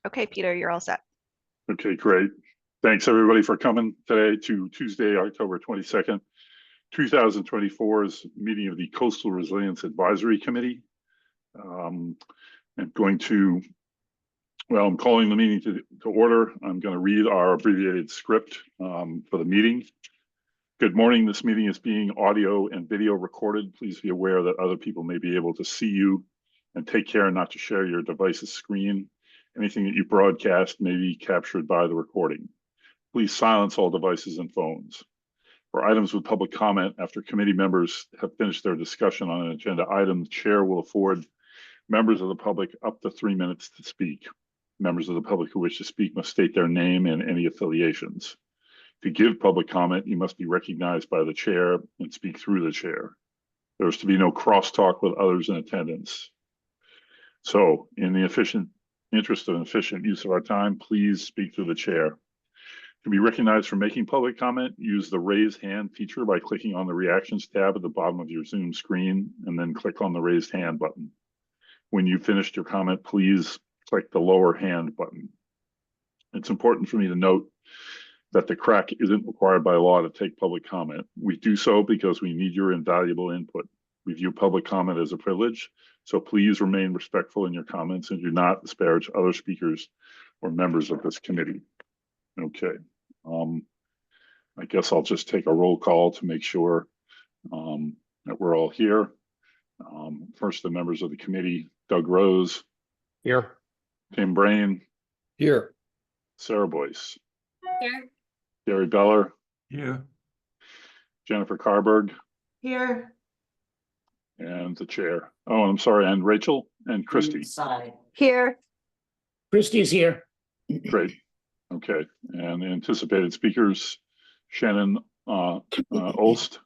Okay, Peter, you're all set. Okay, great. Thanks everybody for coming today to Tuesday, October 22nd, 2024's meeting of the Coastal Resilience Advisory Committee. I'm calling the meeting to order. I'm going to read our abbreviated script for the meeting. Good morning. This meeting is being audio and video recorded. Please be aware that other people may be able to see you, and take care not to share your device's screen. Anything that you broadcast may be captured by the recording. Please silence all devices and phones. For items with public comment, after committee members have finished their discussion on an agenda item, the chair will afford members of the public up to 3 minutes to speak. Members of the public who wish to speak must state their name and any affiliations. To give public comment, you must be recognized by the chair and speak through the chair. There is to be no crosstalk with others in attendance. So, in the interest of efficient use of our time, please speak through the chair. To be recognized for making public comment, use the raise hand feature by clicking on the reactions tab at the bottom of your Zoom screen and then click on the raised hand button. When you've finished your comment, please click the lower hand button. It's important for me to note that the CRAC isn't required by law to take public comment. We do so because we need your invaluable input. We view public comment as a privilege, so please remain respectful in your comments and do not disparage other speakers or members of this committee. Okay, I guess I'll just take a roll call to make sure that we're all here. First, the members of the committee: Doug Rose. Here. Tim Brain. Here. Sarah Boyce. Here. Gary Beller. Here. Jennifer Carberg. Here. And the chair. Oh, I'm sorry, and Rachel and Christy. Here. Christie's here. Great. Okay, and the anticipated speakers: Shannon Olst.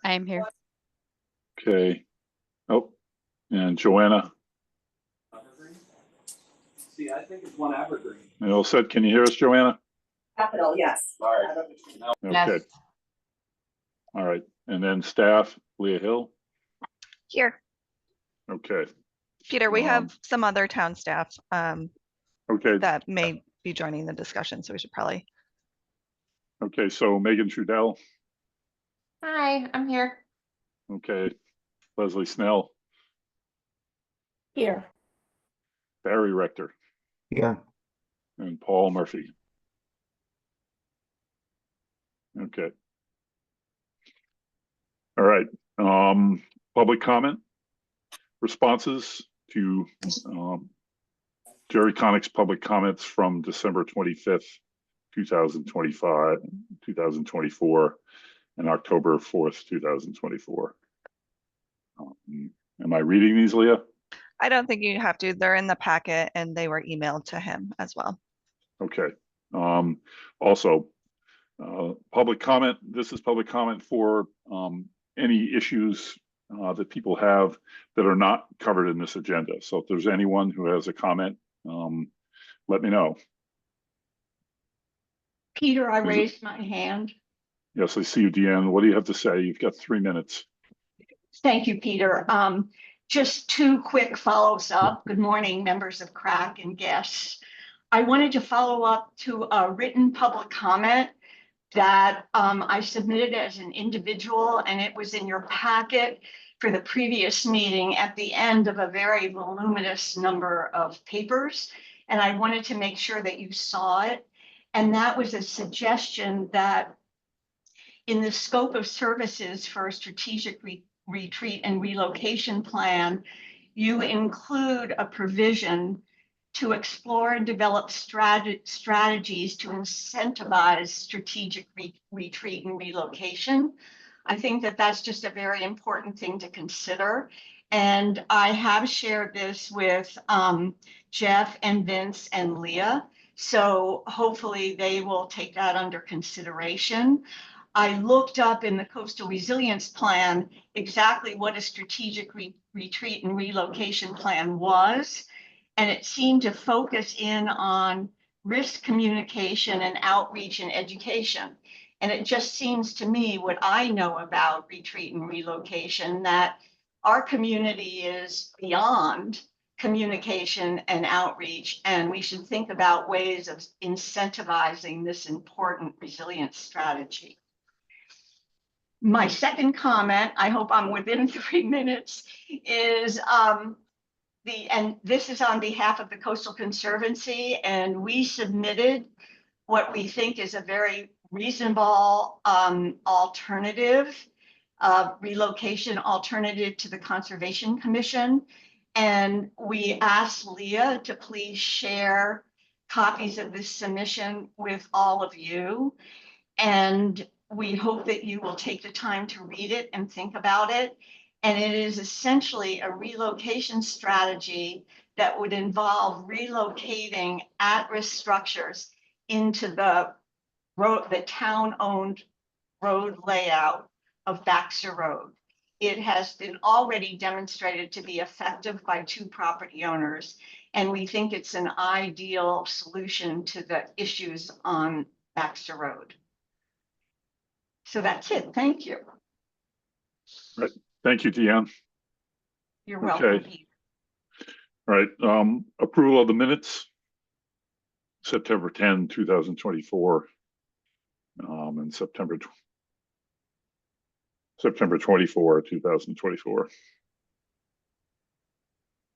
I am here. Okay. Oh, and Joanna. See, I think it's one evergreen. And all set. Can you hear us, Joanna? Capital, yes. Sorry. Okay. All right. And then staff: Leah Hill. Here. Okay. Peter, we have some other town staff Okay. that may be joining the discussion, so we should probably. Okay. So Megan Trudell. Hi, I'm here. Okay. Leslie Snell. Here. Barry Rector. Yeah. And Paul Murphy. Okay. All right. Public comment. Responses to Jerry Connick's public comments from December 25th, 2024, and October 4th, 2024. Am I reading these, Leah? I don't think you have to. They're in the packet and they were emailed to him as well. Okay. Also, public comment. This is public comment for any issues that people have that are not covered in this agenda. So if there's anyone who has a comment, let me know. Peter, I raised my hand. Yes, I see you, Deanne. What do you have to say? You've got 3 minutes. Thank you, Peter. Just 2 quick follows up. Good morning, members of CRAC and guests. I wanted to follow up to a written public comment that I submitted as an individual, and it was in your packet for the previous meeting at the end of a very voluminous number of papers. And I wanted to make sure that you saw it. And that was a suggestion that in the scope of services for a strategic retreat and relocation plan, you include a provision to explore and develop strategies to incentivize strategic retreat and relocation. I think that that's just a very important thing to consider. And I have shared this with Jeff and Vince and Leah. So hopefully they will take that under consideration. I looked up in the Coastal Resilience Plan exactly what a strategic retreat and relocation plan was. And it seemed to focus in on risk communication and outreach and education. And it just seems to me, what I know about retreat and relocation, that our community is beyond communication and outreach, and we should think about ways of incentivizing this important resilience strategy. My second comment, I hope I'm within 3 minutes, is and this is on behalf of the Coastal Conservancy, and we submitted what we think is a very reasonable alternative, relocation alternative to the Conservation Commission. And we asked Leah to please share copies of this submission with all of you. And we hope that you will take the time to read it and think about it. And it is essentially a relocation strategy that would involve relocating at-risk structures into the town-owned road layout of Baxter Road. It has been already demonstrated to be effective by 2 property owners, and we think it's an ideal solution to the issues on Baxter Road. So that's it. Thank you. Right. Thank you, Deanne. You're Okay. welcome, Pete. All right, approval of the minutes, September 10, 2024, and September 24, 2024.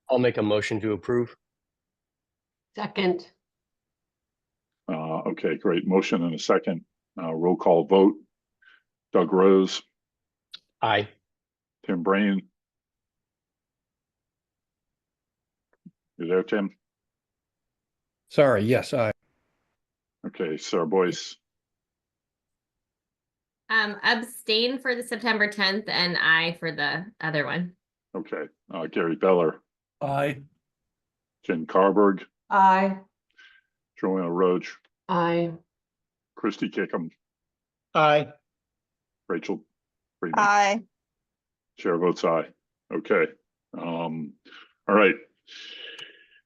I'll make a motion to approve. Second. Okay, great. Motion and a second. Roll call vote. Doug Rose, Aye. Tim Brain. You there, Tim? Sorry, yes, aye. Okay, Sarah Boyce. Abstain for the September 10th and I for the other one. Okay, Gary Beller, Aye. Jen Carberg, Aye. Joanna Roach, Aye. Christy Kickham, Aye. Rachel Friedman. Aye. Chair votes aye. Okay. All right.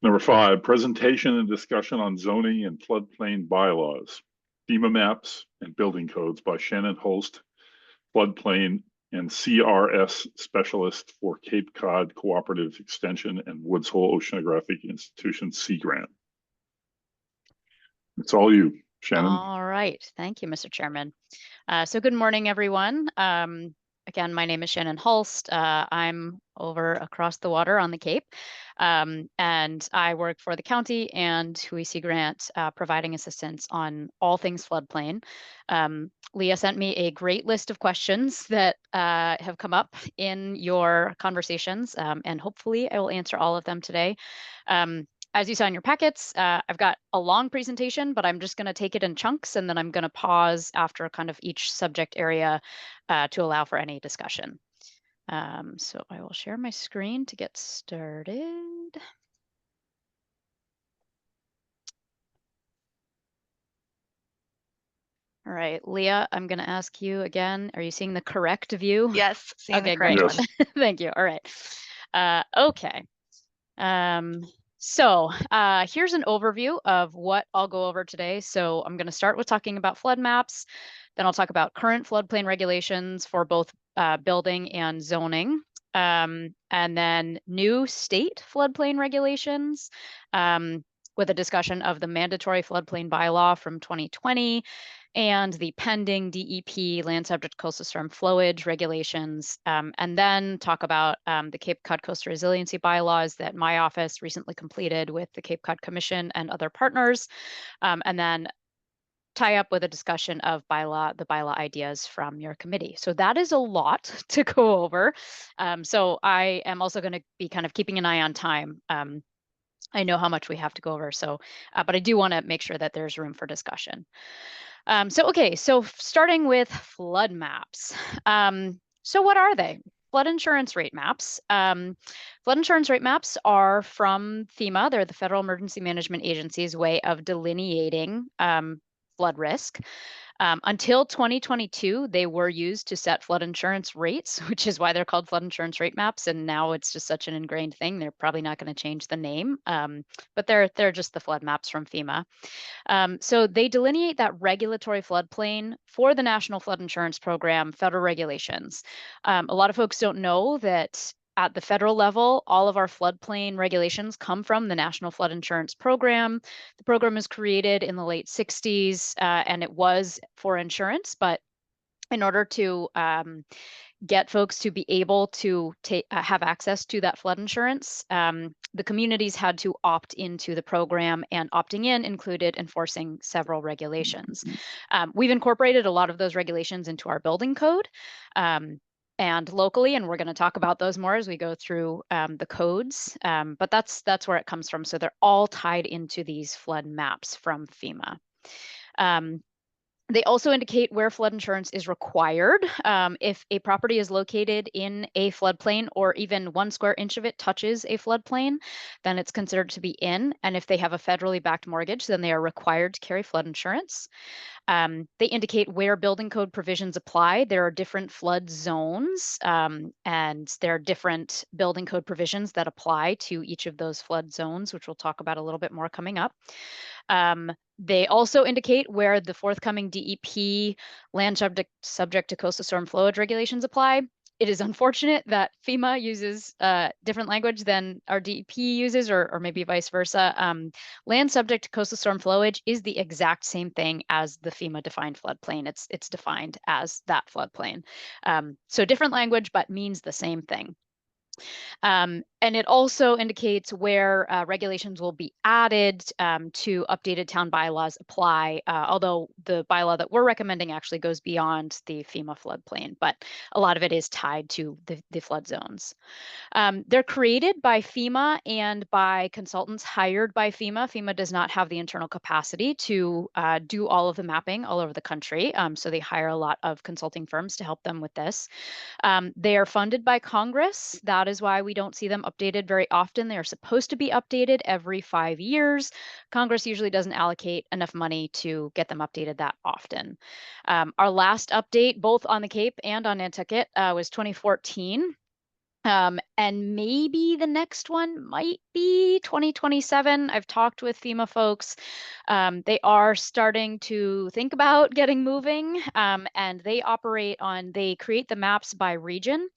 Number 5, presentation and discussion on zoning and floodplain bylaws, FEMA maps and building codes by Shannon Holst, floodplain and CRS specialist for Cape Cod Cooperative Extension and Woods Hole Oceanographic Institution Sea Grant. It's all you, Shannon. All right. Thank you, Mr. Chairman. So good morning, everyone. Again, my name is Shannon Holst. I'm over across the water on the Cape, and I work for the county and WHOI Sea Grant, providing assistance on all things floodplain. Leah sent me a great list of questions that have come up in your conversations, and hopefully I will answer all of them today. As you saw in your packets, I've got a long presentation, but I'm just going to take it in chunks, and then I'm going to pause after kind of each subject area to allow for any discussion. So I will share my screen to get started. All right, Leah, I'm going to ask you again. Are you seeing the correct view? Yes, seeing the Okay, correct great. one. Thank you. All right. Okay. So here's an overview of what I'll go over today. So I'm going to start with talking about flood maps. Then I'll talk about current floodplain regulations for both building and zoning. And then new state floodplain regulations with a discussion of the mandatory floodplain bylaw from 2020 and the pending DEP land subject coastal storm flowage regulations, and then talk about the Cape Cod Coastal Resiliency bylaws that my office recently completed with the Cape Cod Commission and other partners, and then tie up with a discussion of the bylaw ideas from your committee. So that is a lot to go over. So I am also going to be kind of keeping an eye on time. I know how much we have to go over, so but I do want to make sure that there's room for discussion. So starting with flood maps. So what are they? Flood insurance rate maps. Flood insurance rate maps are from FEMA. They're the Federal Emergency Management Agency's way of delineating flood risk. Until 2022, they were used to set flood insurance rates, which is why they're called flood insurance rate maps. And now it's just such an ingrained thing. They're probably not going to change the name, but they're just the flood maps from FEMA. So they delineate that regulatory floodplain for the National Flood Insurance Program, federal regulations. A lot of folks don't know that at the federal level, all of our floodplain regulations come from the National Flood Insurance Program. The program was created in the late 60s, and it was for insurance, but in order to get folks to be able to have access to that flood insurance, the communities had to opt into the program, and opting in included enforcing several regulations. We've incorporated a lot of those regulations into our building code and locally, and we're going to talk about those more as we go through the codes, but that's where it comes from. So they're all tied into these flood maps from FEMA. They also indicate where flood insurance is required. If a property is located in a floodplain, or even 1 square inch of it touches a floodplain, then it's considered to be in. And if they have a federally backed mortgage, then they are required to carry flood insurance. They indicate where building code provisions apply. There are different flood zones, and there are different building code provisions that apply to each of those flood zones, which we'll talk about a little bit more coming up. They also indicate where the forthcoming DEP land subject to coastal storm flowage regulations apply. It is unfortunate that FEMA uses different language than our DEP uses, or maybe vice versa. Land subject to coastal storm flowage is the exact same thing as the FEMA defined floodplain. It's defined as that floodplain. So different language, but means the same thing. And it also indicates where regulations will be added to updated town bylaws apply, although the bylaw that we're recommending actually goes beyond the FEMA floodplain, but a lot of it is tied to the flood zones. They're created by FEMA and by consultants hired by FEMA. FEMA does not have the internal capacity to do all of the mapping all over the country, so they hire a lot of consulting firms to help them with this. They are funded by Congress. That is why we don't see them updated very often. They are supposed to be updated every 5 years. Congress usually doesn't allocate enough money to get them updated that often. Our last update, both on the Cape and on Nantucket, was 2014. And maybe the next one might be 2027. I've talked with FEMA folks. They are starting to think about getting moving, and they create the maps by region.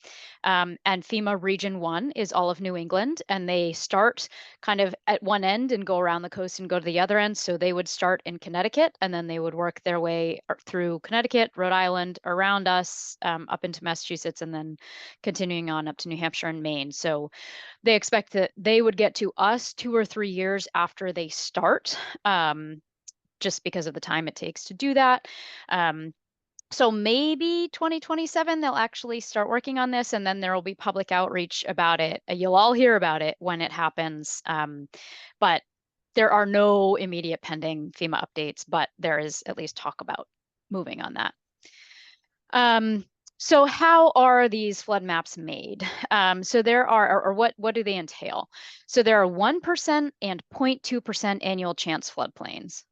And FEMA Region 1 is all of New England, and they start kind of at one end and go around the coast and go to the other end. So they would start in Connecticut, and then they would work their way through Connecticut, Rhode Island, around us, up into Massachusetts, and then continuing on up to New Hampshire and Maine. So they expect that they would get to us 2 or 3 years after they start, just because of the time it takes to do that. So maybe 2027, they'll actually start working on this, and then there will be public outreach about it. You'll all hear about it when it happens. But there are no immediate pending FEMA updates, but there is at least talk about moving on that. So how are these flood maps made? So there are, or what do they entail? So there are 1% and 0.2% annual chance floodplains.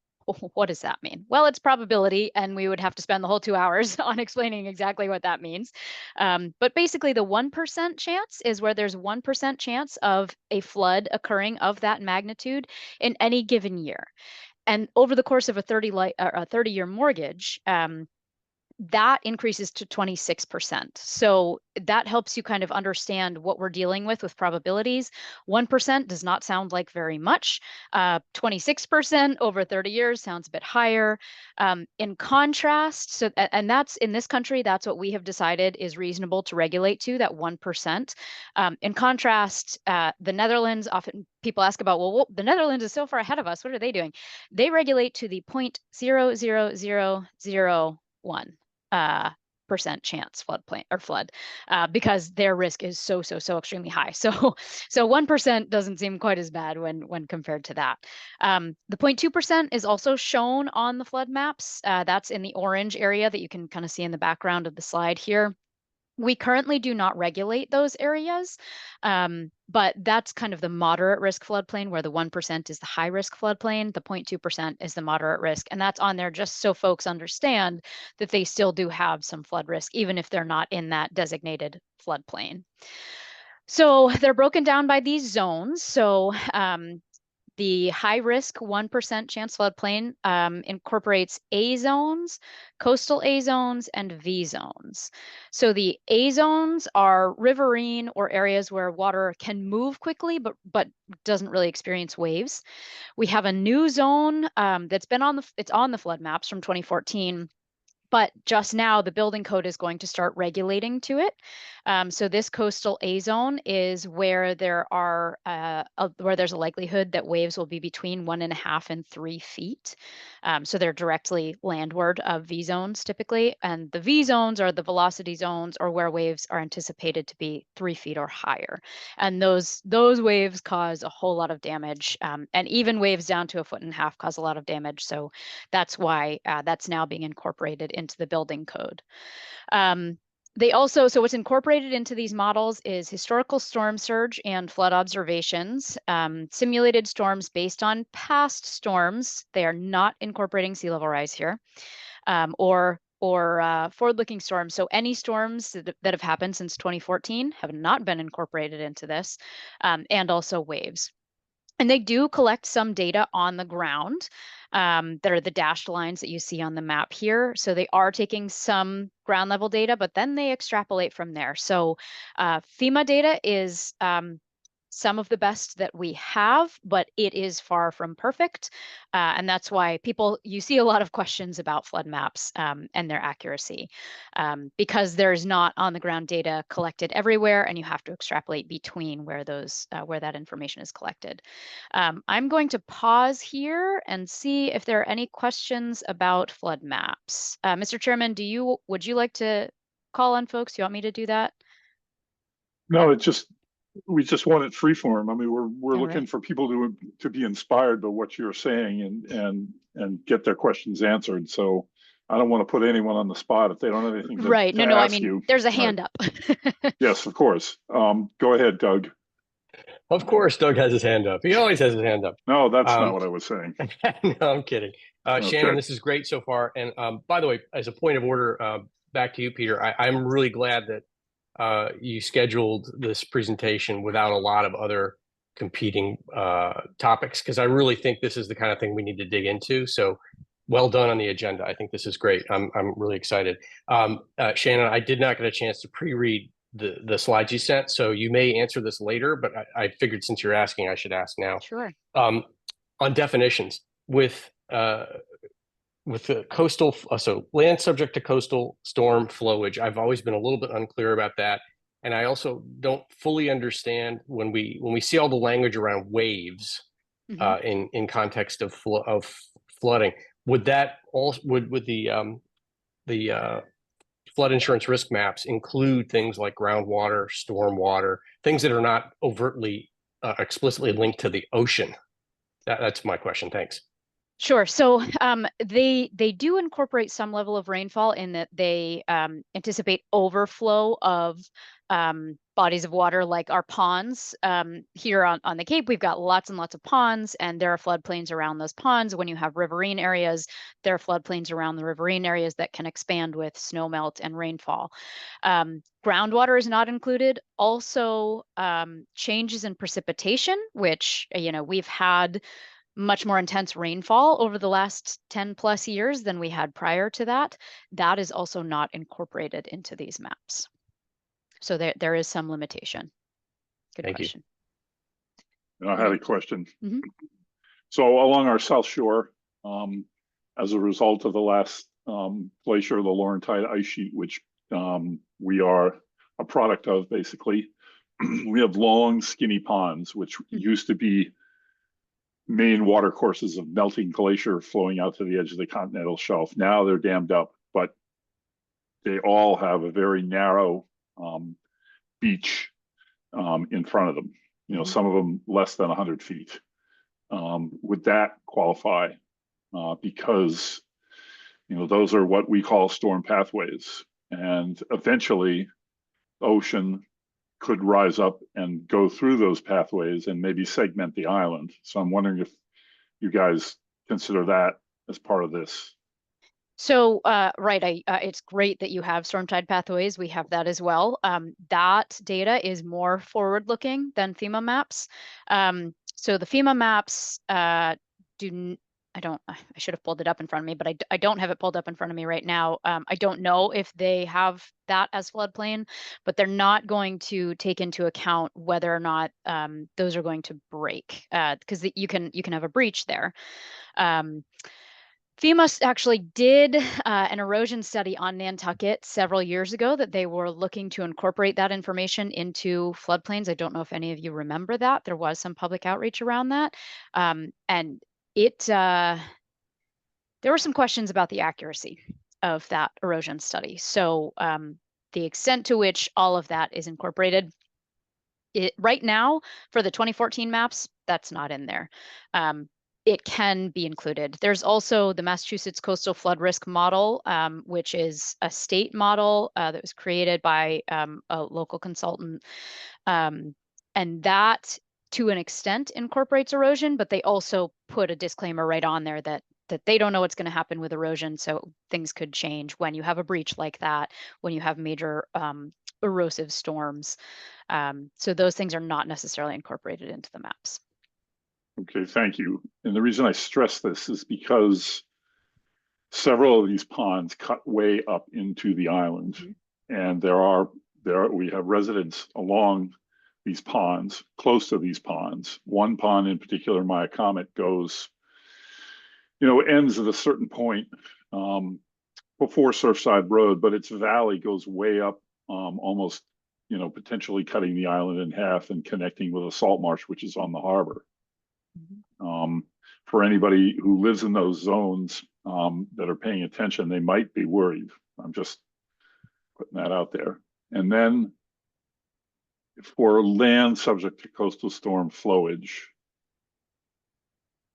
What does that mean? Well, it's probability, and we would have to spend the whole 2 hours on explaining exactly what that means. But basically, the 1% chance is where there's 1% chance of a flood occurring of that magnitude in any given year. And over the course of a 30-year mortgage, that increases to 26%. So that helps you kind of understand what we're dealing with probabilities. 1% does not sound like very much. 26% over 30 years sounds a bit higher. In contrast, and that's in this country, that's what we have decided is reasonable to regulate to, that 1%. In contrast, the Netherlands, often people ask about, well, the Netherlands is so far ahead of us. What are they doing? They regulate to the 0.00001. Percent chance flood, because their risk is so extremely high. So 1% doesn't seem quite as bad when compared to that. The 0.2% is also shown on the flood maps. That's in the orange area that you can kind of see in the background of the slide here. We currently do not regulate those areas, but that's kind of the moderate risk floodplain, where the 1% is the high risk floodplain, the 0.2% is the moderate risk. And that's on there just so folks understand that they still do have some flood risk, even if they're not in that designated floodplain. So they're broken down by these zones. So The high risk 1% chance floodplain incorporates A zones, coastal A zones, and V zones. So the A zones are riverine or areas where water can move quickly, but doesn't really experience waves. We have a new zone that's been it's on the flood maps from 2014. But just now, the building code is going to start regulating to it. So this coastal A zone is where there's a likelihood that waves will be between 1.5 and 3 feet. So they're directly landward of V zones typically, and the V zones are the velocity zones, or where waves are anticipated to be 3 feet or higher. And those waves cause a whole lot of damage, and even waves down to 1.5 feet cause a lot of damage. So that's why that's now being incorporated into the building code. So what's incorporated into these models is historical storm surge and flood observations, simulated storms based on past storms. They are not incorporating sea level rise here, or forward-looking storms. So any storms that have happened since 2014 have not been incorporated into this, and also waves. And they do collect some data on the ground that are the dashed lines that you see on the map here. So they are taking some ground level data, but then they extrapolate from there. So FEMA data is some of the best that we have, but it is far from perfect. And that's why you see a lot of questions about flood maps and their accuracy, because there's not on the ground data collected everywhere, and you have to extrapolate between where that information is collected. I'm going to pause here and see if there are any questions about flood maps. Mr. Chairman, would you like to call on folks? Do you want me to do that? No, we just want it freeform. I mean, we're All looking right. for people to be inspired by what you're saying and get their questions answered. So I don't want to put anyone on the spot if they don't have anything to, Right. to No, I ask mean, you. there's a Right. hand up. Yes, of course. Go ahead, Doug. Of course, Doug has his hand up. He always has his hand up. No, that's not what I was saying. No, I'm kidding. Okay. Shannon, this is great so far. And by the way, as a point of order, back to you, Peter, I'm really glad that you scheduled this presentation without a lot of other competing topics, because I really think this is the kind of thing we need to dig into. So well done on the agenda. I think this is great. I'm really excited. Shannon, I did not get a chance to pre-read the slides you sent, so you may answer this later, but I figured since you're asking, I should ask now. Sure. On definitions, with the coastal, so land subject to coastal storm flowage, I've always been a little bit unclear about that. And I also don't fully understand when we see all the language around waves in context of flooding. Would the flood insurance risk maps include things like groundwater, stormwater, things that are not overtly explicitly linked to the ocean? That's my question. Thanks. Sure. So they do incorporate some level of rainfall in that they anticipate overflow of bodies of water, like our ponds. Here on the Cape, we've got lots and lots of ponds, and there are floodplains around those ponds. When you have riverine areas, there are floodplains around the riverine areas that can expand with snowmelt and rainfall. Groundwater is not included. Also, changes in precipitation, which we've had much more intense rainfall over the last 10 plus years than we had prior to that. That is also not incorporated into these maps. So there is some limitation. Good Thank question. I had a question. Mm-hmm. So along our South Shore, as a result of the last glacier, the Laurentide ice sheet, which we are a product of, basically, we have long, skinny ponds, which used to be main water courses of melting glacier flowing out to the edge of the continental shelf. Now they're dammed up, but they all have a very narrow beach in front of them. Some of them less than 100 feet. Would that qualify? Because those are what we call storm pathways, and eventually ocean could rise up and go through those pathways and maybe segment the island. So I'm wondering if you guys consider that as part of this. So, right, it's great that you have storm tide pathways. We have that as well. That data is more forward-looking than FEMA maps. So the FEMA maps I should have pulled it up in front of me, but I don't have it pulled up in front of me right now. I don't know if they have that as floodplain, but they're not going to take into account whether or not those are going to break, because you can have a breach there. FEMA actually did an erosion study on Nantucket several years ago that they were looking to incorporate that information into floodplains. I don't know if any of you remember that. There was some public outreach around that. And there were some questions about the accuracy of that erosion study. So the extent to which all of that is incorporated, right now for the 2014 maps, that's not in there. It can be included. There's also the Massachusetts Coastal Flood Risk Model, which is a state model that was created by a local consultant. And that, to an extent, incorporates erosion, but they also put a disclaimer right on there that they don't know what's going to happen with erosion. So things could change when you have a breach like that, when you have major erosive storms. So those things are not necessarily incorporated into the maps. Okay, thank you. And the reason I stress this is because several of these ponds cut way up into the island, and we have residents along these ponds, close to these ponds. One pond in particular, Maya Comet, goes, ends at a certain point before Surfside Road, but its valley goes way up, almost, potentially cutting the island in half and connecting with a salt marsh, which is on the harbor. For anybody who lives in those zones that are paying attention, they might be worried. I'm just putting that out there. And then for land subject to coastal storm flowage,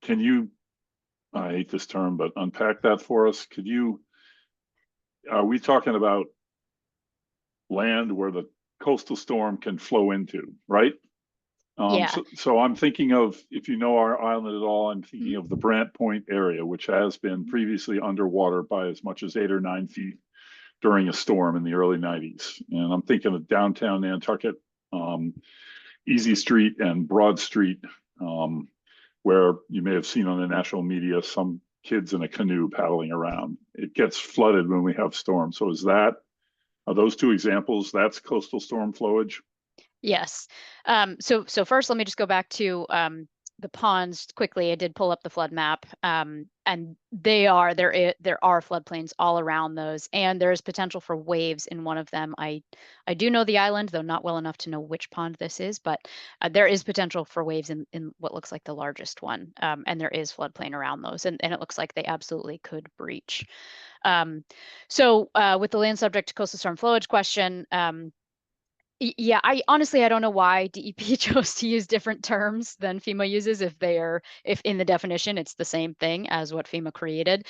can you, I hate this term, but unpack that for us? Are we talking about land where the coastal storm can flow into, right? Yeah. So I'm thinking of, if you know our island at all, I'm thinking of the Brant Point area, which has been previously underwater by as much as 8 or 9 feet during a storm in the early 90s. And I'm thinking of downtown Nantucket, Easy Street and Broad Street, where you may have seen on the national media some kids in a canoe paddling around. It gets flooded when we have storms. So are those two examples, that's coastal storm flowage? Yes. So first, let me just go back to the ponds quickly. I did pull up the flood map, and there are floodplains all around those, and there is potential for waves in one of them. I do know the island, though not well enough to know which pond this is, but there is potential for waves in what looks like the largest one, and there is floodplain around those, and it looks like they absolutely could breach. So with the land subject to coastal storm flowage question, yeah, I don't know why DEP chose to use different terms than FEMA uses if in the definition it's the same thing as what FEMA created.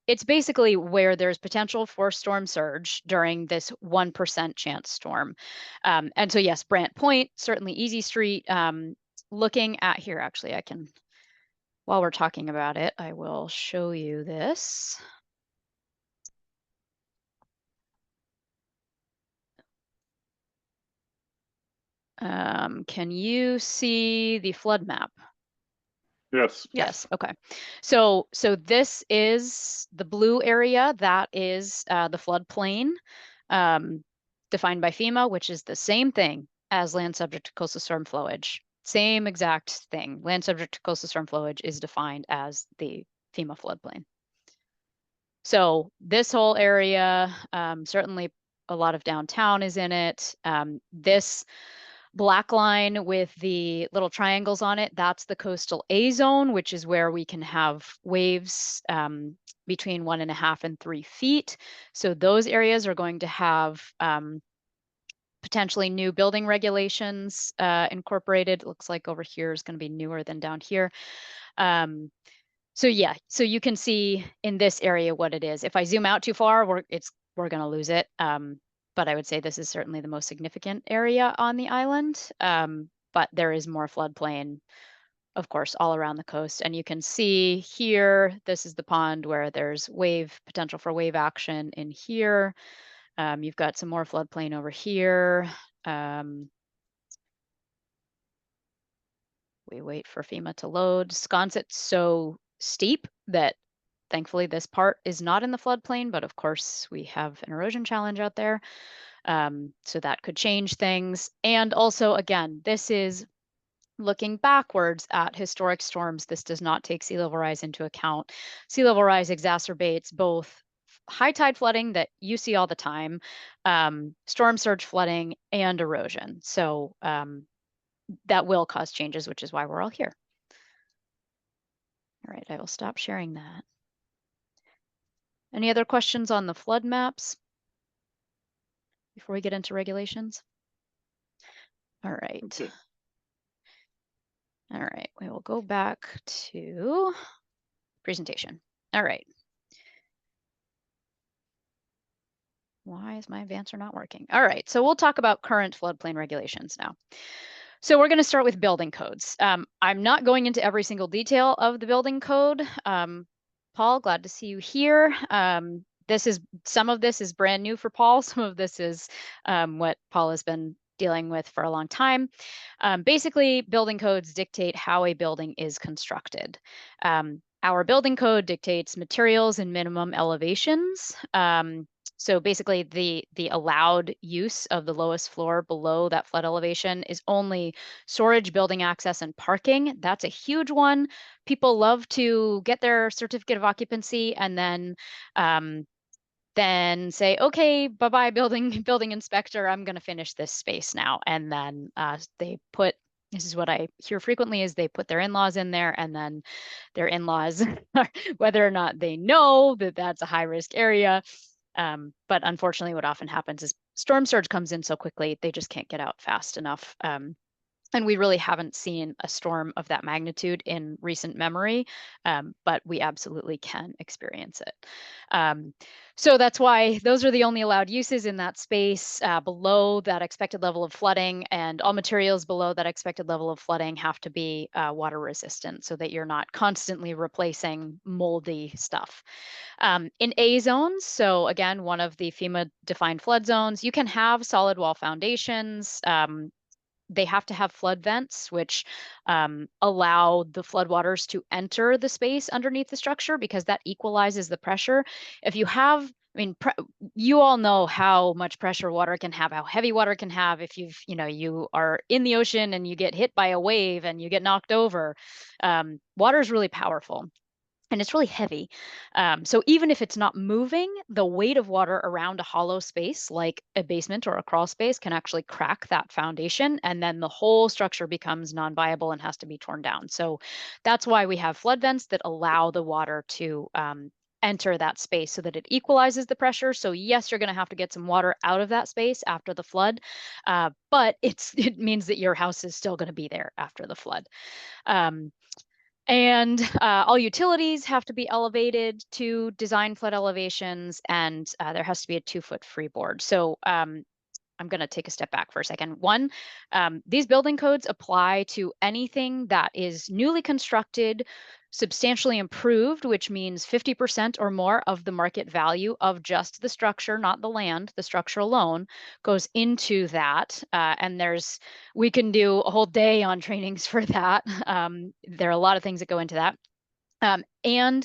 It's basically where there's potential for storm surge during this 1% chance storm. And so yes, Brant Point, certainly Easy Street. Looking at here, actually, while we're talking about it, I will show you this. Can you see the flood map? Yes. Yes. Okay. So this is the blue area. That is the floodplain defined by FEMA, which is the same thing as land subject to coastal storm flowage. Same exact thing. Land subject to coastal storm flowage is defined as the FEMA floodplain. So this whole area, certainly a lot of downtown is in it. This black line with the little triangles on it, that's the coastal A zone, which is where we can have waves between 1.5 and 3 feet. So those areas are going to have potentially new building regulations incorporated. It looks like over here is going to be newer than down here. So yeah, so you can see in this area what it is. If I zoom out too far, we're going to lose it. But I would say this is certainly the most significant area on the island. But there is more floodplain, of course, all around the coast. And you can see here, this is the pond where there's potential for wave action in here. You've got some more floodplain over here. Where we wait for FEMA to load. Sconset's so steep that thankfully this part is not in the floodplain, but of course we have an erosion challenge out there. So that could change things. And also, again, this is looking backwards at historic storms. This does not take sea level rise into account. Sea level rise exacerbates both high tide flooding that you see all the time, storm surge flooding, and erosion. So that will cause changes, which is why we're all here. All right, I will stop sharing that. Any other questions on the flood maps before we get into regulations? All right. Okay. All right, we will go back to presentation. All right. Why is my advancer not working? All right, so we'll talk about current floodplain regulations now. So we're going to start with building codes. I'm not going into every single detail of the building code. Paul, glad to see you here. Some of this is brand new for Paul. Some of this is what Paul has been dealing with for a long time. Basically, building codes dictate how a building is constructed. Our building code dictates materials and minimum elevations. So basically the allowed use of the lowest floor below that flood elevation is only storage, building access, and parking. That's a huge one. People love to get their certificate of occupancy and then say, okay, bye-bye building inspector, I'm going to finish this space now. And then this is what I hear frequently, is they put their in-laws in there, and then their in-laws, whether or not they know that that's a high-risk area. But unfortunately, what often happens is storm surge comes in so quickly, they just can't get out fast enough. And we really haven't seen a storm of that magnitude in recent memory, but we absolutely can experience it. So that's why those are the only allowed uses in that space below that expected level of flooding, and all materials below that expected level of flooding have to be water resistant so that you're not constantly replacing moldy stuff. In A zones, so again, one of the FEMA defined flood zones, you can have solid wall foundations. They have to have flood vents, which allow the floodwaters to enter the space underneath the structure, because that equalizes the pressure. If you have, you all know how much pressure water can have, how heavy water can have. If you are in the ocean and you get hit by a wave and you get knocked over, water is really powerful. And it's really heavy. So even if it's not moving, the weight of water around a hollow space, like a basement or a crawl space, can actually crack that foundation, and then the whole structure becomes non-viable and has to be torn down. So that's why we have flood vents that allow the water to enter that space so that it equalizes the pressure. So yes, you're going to have to get some water out of that space after the flood, but it means that your house is still going to be there after the flood. And all utilities have to be elevated to design flood elevations, and there has to be a 2-foot freeboard. So I'm going to take a step back for a second. One, these building codes apply to anything that is newly constructed, substantially improved, which means 50% or more of the market value of just the structure, not the land, the structure alone, goes into that. And we can do a whole day on trainings for that. There are a lot of things that go into that. And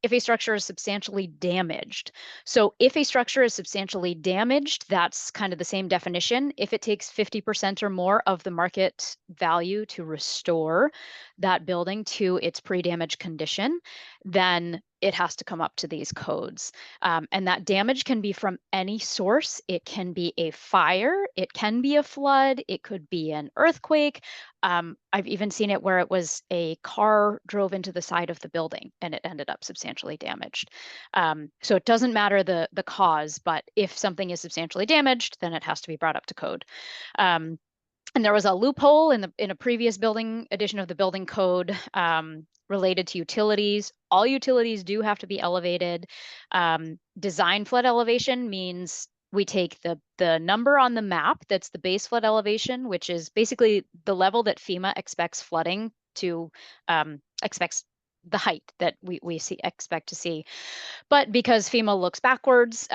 if a structure is substantially damaged. So if a structure is substantially damaged, that's kind of the same definition. If it takes 50% or more of the market value to restore that building to its pre-damage condition, then it has to come up to these codes. And that damage can be from any source. It can be a fire, it can be a flood, it could be an earthquake. I've even seen it where it was a car drove into the side of the building and it ended up substantially damaged. So it doesn't matter the cause, but if something is substantially damaged, then it has to be brought up to code. And there was a loophole in a previous building edition of the building code related to utilities. All utilities do have to be elevated. Design flood elevation means we take the number on the map that's the base flood elevation, which is basically the level that FEMA expects flooding to expects the height that we expect to see. But because FEMA looks backwards,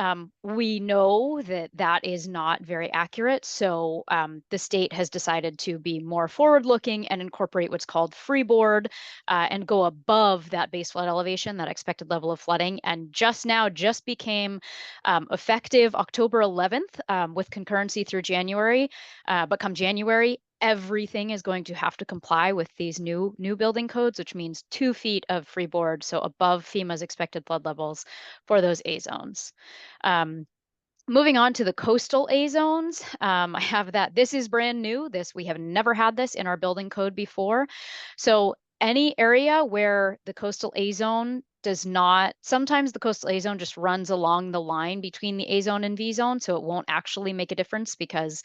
we know that that is not very accurate. So the state has decided to be more forward-looking and incorporate what's called freeboard and go above that base flood elevation, that expected level of flooding. And just became effective October 11th with concurrency through January. But come January, everything is going to have to comply with these new building codes, which means 2 feet of freeboard, so above FEMA's expected flood levels for those A zones. Moving on to the coastal A zones, I have that. This is brand new. We have never had this in our building code before. So any area where the coastal A zone does not, sometimes the coastal A zone just runs along the line between the A zone and V zone, so it won't actually make a difference because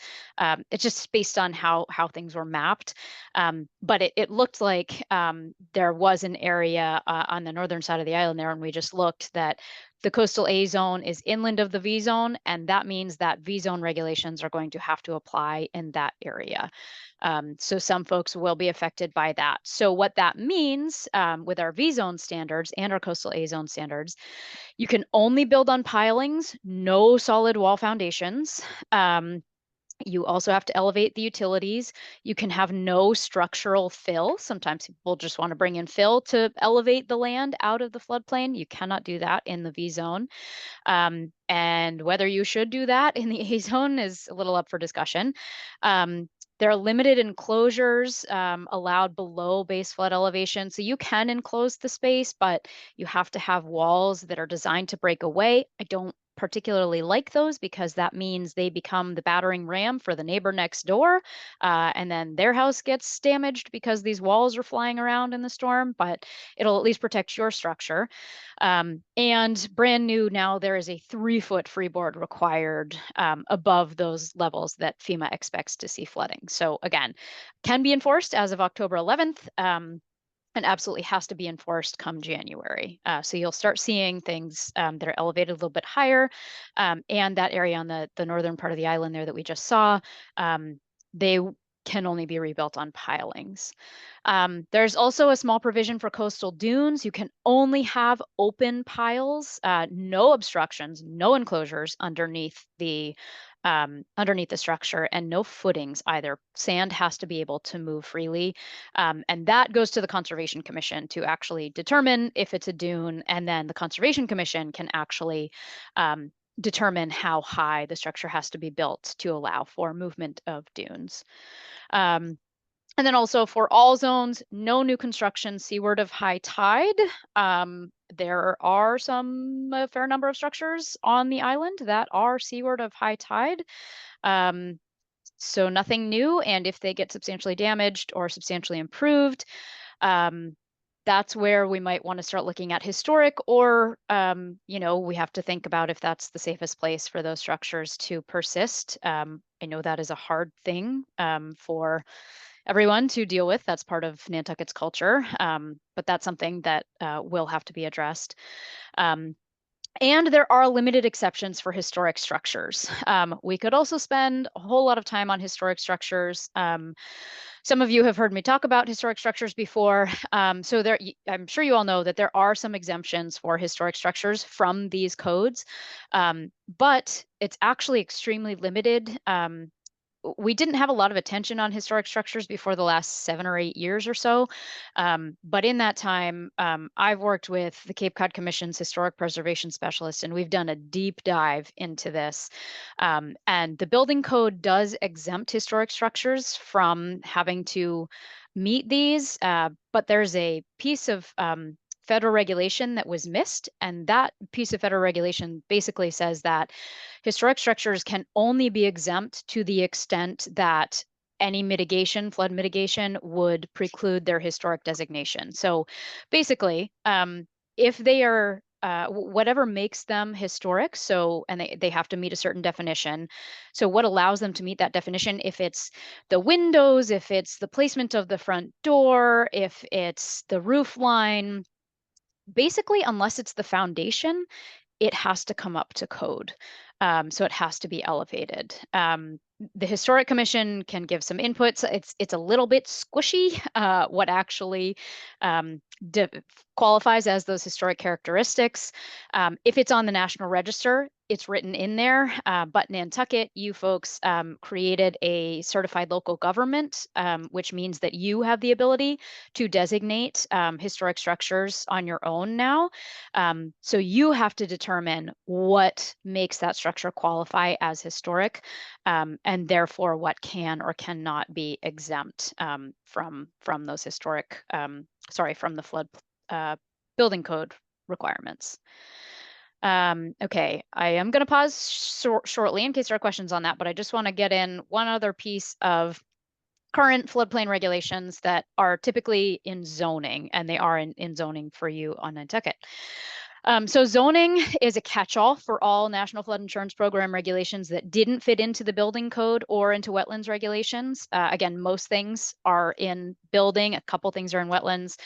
it's just based on how things were mapped. But it looked like there was an area on the northern side of the island there, and we just looked that the coastal A zone is inland of the V zone, and that means that V zone regulations are going to have to apply in that area. So some folks will be affected by that. So what that means with our V zone standards and our coastal A zone standards, you can only build on pilings, no solid wall foundations. You also have to elevate the utilities. You can have no structural fill. Sometimes people just want to bring in fill to elevate the land out of the floodplain. You cannot do that in the V zone. And whether you should do that in the A zone is a little up for discussion. There are limited enclosures allowed below base flood elevation. So you can enclose the space, but you have to have walls that are designed to break away. I don't particularly like those because that means they become the battering ram for the neighbor next door. And then their house gets damaged because these walls are flying around in the storm, but it'll at least protect your structure. And brand new now, there is a 3-foot freeboard required above those levels that FEMA expects to see flooding. So again, can be enforced as of October 11th. And absolutely has to be enforced come January. So you'll start seeing things that are elevated a little bit higher. And that area on the northern part of the island there that we just saw, they can only be rebuilt on pilings. There's also a small provision for coastal dunes. You can only have open piles, no obstructions, no enclosures underneath the structure, and no footings either. Sand has to be able to move freely. And that goes to the Conservation Commission to actually determine if it's a dune, and then the Conservation Commission can actually determine how high the structure has to be built to allow for movement of dunes. And then also for all zones, no new construction seaward of high tide. There are a fair number of structures on the island that are seaward of high tide. So nothing new. And if they get substantially damaged or substantially improved, that's where we might want to start looking at historic, or, we have to think about if that's the safest place for those structures to persist. I know that is a hard thing for everyone to deal with. That's part of Nantucket's culture, but that's something that will have to be addressed. And there are limited exceptions for historic structures. We could also spend a whole lot of time on historic structures. Some of you have heard me talk about historic structures before. So I'm sure you all know that there are some exemptions for historic structures from these codes, but it's actually extremely limited. We didn't have a lot of attention on historic structures before the last 7 or 8 years or so. But in that time, I've worked with the Cape Cod Commission's historic preservation specialist, and we've done a deep dive into this. And the building code does exempt historic structures from having to meet these, but there's a piece of federal regulation that was missed. And that piece of federal regulation basically says that historic structures can only be exempt to the extent that any mitigation, flood mitigation, would preclude their historic designation. So basically, if they are whatever makes them historic, and they have to meet a certain definition. So what allows them to meet that definition? If it's the windows, if it's the placement of the front door, if it's the roof line, basically, unless it's the foundation, it has to come up to code. So it has to be elevated. the Historic Commission can give some inputs. It's a little bit squishy what actually qualifies as those historic characteristics. If it's on the National Register, it's written in there. But Nantucket, you folks created a certified local government, which means that you have the ability to designate historic structures on your own now. So you have to determine what makes that structure qualify as historic, and therefore what can or cannot be exempt from those historic, from the flood building code requirements. Okay, I am going to pause shortly in case there are questions on that, but I just want to get in one other piece of current floodplain regulations that are typically in zoning, and they are in zoning for you on Nantucket. So zoning is a catch-all for all National Flood Insurance Program regulations that didn't fit into the building code or into wetlands regulations. Again, most things are in building, a couple things are in wetlands.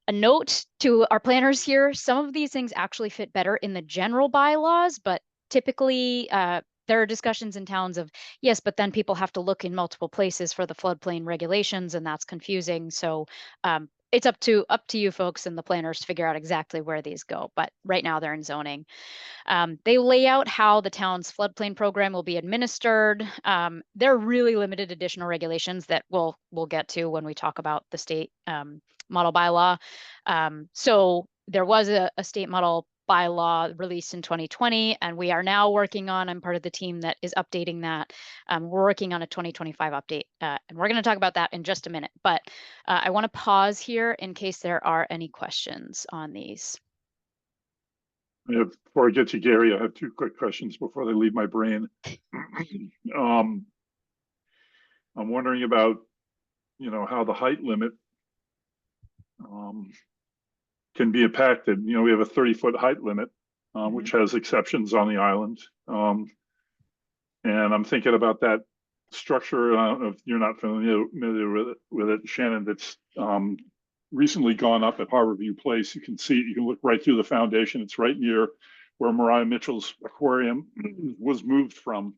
A note to our planners here, some of these things actually fit better in the general bylaws, but typically there are discussions in towns of, yes, but then people have to look in multiple places for the floodplain regulations, and that's confusing. So it's up to you folks and the planners to figure out exactly where these go. But right now they're in zoning. They lay out how the town's floodplain program will be administered. There are really limited additional regulations that we'll get to when we talk about the state model bylaw. So there was a state model bylaw released in 2020, and we are now working on, I'm part of the team that is updating that. We're working on a 2025 update, and we're going to talk about that in just a minute. But I want to pause here in case there are any questions on these. Before I get to Gary, I have two quick questions before they leave my brain. I'm wondering about, how the height limit can be impacted. We have a 30-foot height limit, which has exceptions on the island. And I'm thinking about that structure. I don't know if you're not familiar with it, Shannon, that's recently gone up at Harborview Place. You can see it, you can look right through the foundation. It's right near where Mariah Mitchell's aquarium was moved from.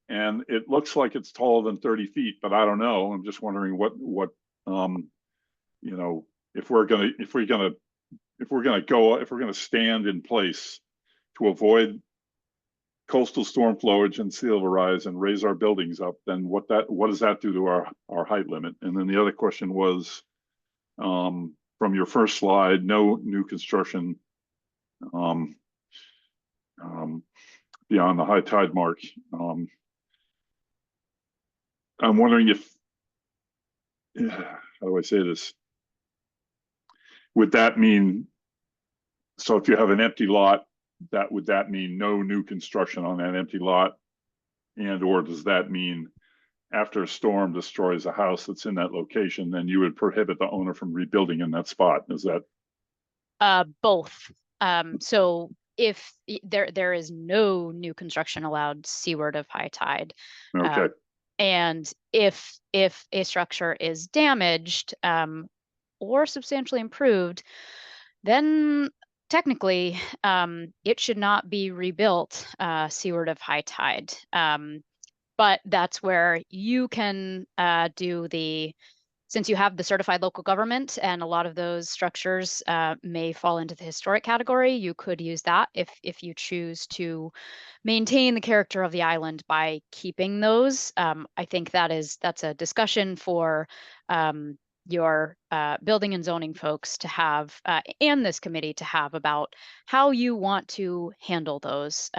And it looks like it's taller than 30 feet, but I don't know. I'm just wondering what if we're gonna stand in place to avoid coastal storm flowage and sea level rise and raise our buildings up, then what does that do to our height limit? And then the other question was, from your first slide, no new construction beyond the high tide mark. I'm wondering if, how do I say this? Would that mean, so if you have an empty lot, would that mean no new construction on that empty lot? And or does that mean after a storm destroys a house that's in that location, then you would prohibit the owner from rebuilding in that spot? Is that? Both. So if there is no new construction allowed seaward of high tide. Okay. And if a structure is damaged or substantially improved, then technically it should not be rebuilt seaward of high tide. But that's where you can do since you have the certified local government, and a lot of those structures may fall into the historic category, you could use that if you choose to maintain the character of the island by keeping those. I think that's a discussion for your building and zoning folks to have, and this committee to have, about how you want to handle those,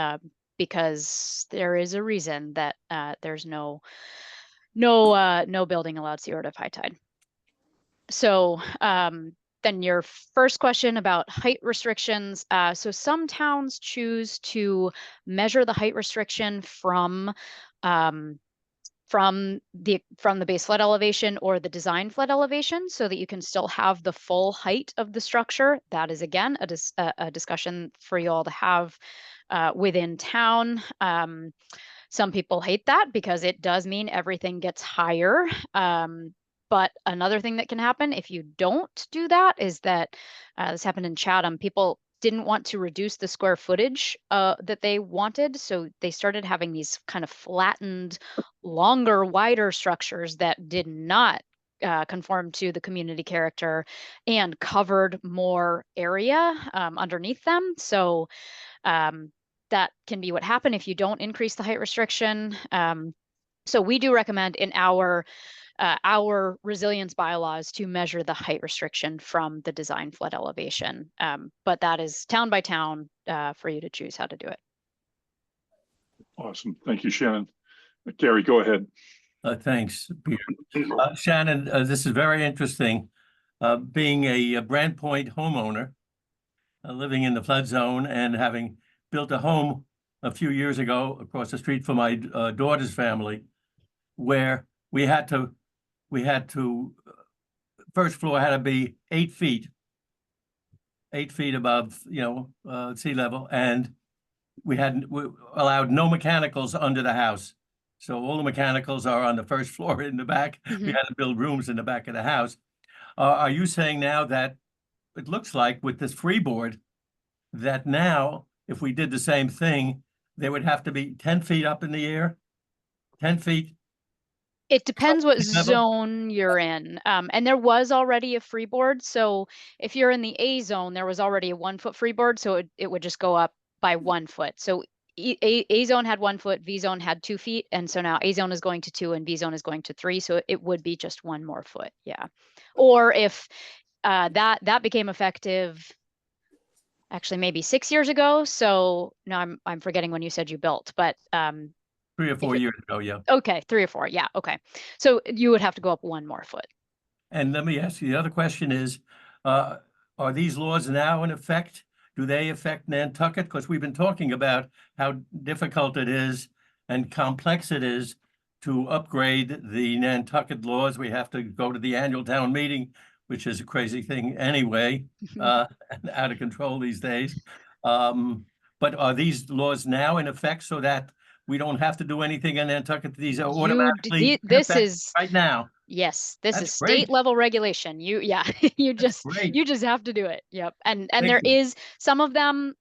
because there is a reason that there's no building allowed seaward of high tide. So then your first question about height restrictions. So some towns choose to measure the height restriction from the base flood elevation or the design flood elevation, so that you can still have the full height of the structure. That is, again, a discussion for you all to have within town. Some people hate that because it does mean everything gets higher. But another thing that can happen if you don't do that is that this happened in Chatham. People didn't want to reduce the square footage that they wanted. So they started having these kind of flattened, longer, wider structures that did not conform to the community character and covered more area underneath them. So that can be what happened if you don't increase the height restriction. So we do recommend in our resilience bylaws to measure the height restriction from the design flood elevation. But that is town by town for you to choose how to do it. Awesome. Thank you, Shannon. Gary, go ahead. Thanks, Peter. Shannon, this is very interesting. Being a Brand Point homeowner, living in the flood zone and having built a home a few years ago across the street from my daughter's family, where we had to first floor had to be 8 feet above, sea level, and we allowed no mechanicals under the house. So all the mechanicals are on the first floor in the back. Mhm. We had to build rooms in the back of the house. Are you saying now that it looks like with this freeboard that now if we did the same thing, they would have to be 10 feet up in the air, 10 feet? It depends what Level? zone you're in. And there was already a freeboard. So if you're in the A zone, there was already a 1 foot freeboard. So it would just go up by 1 foot. So A zone had 1 foot, V zone had 2 feet. And so now A zone is going to 2 and V zone is going to 3. So it would be just 1 more foot. Yeah. Or if that became effective, actually maybe 6 years ago. So now I'm forgetting when you said you built, but 3 or 4 years ago, yeah. okay, 3 or 4, yeah, okay. So you would have to go up 1 more foot. And let me ask you, the other question is, are these laws now in effect? Do they affect Nantucket? Because we've been talking about how difficult it is and complex it is to upgrade the Nantucket laws. We have to go to the annual town meeting, which is a crazy thing anyway, out of control these days. But are these laws now in effect so that we don't have to do anything in Nantucket? These are automatically in This effect is right now. yes, this That's is state great. level regulation. You Great. just have to do it. Yep. And Thank there you. is some of them.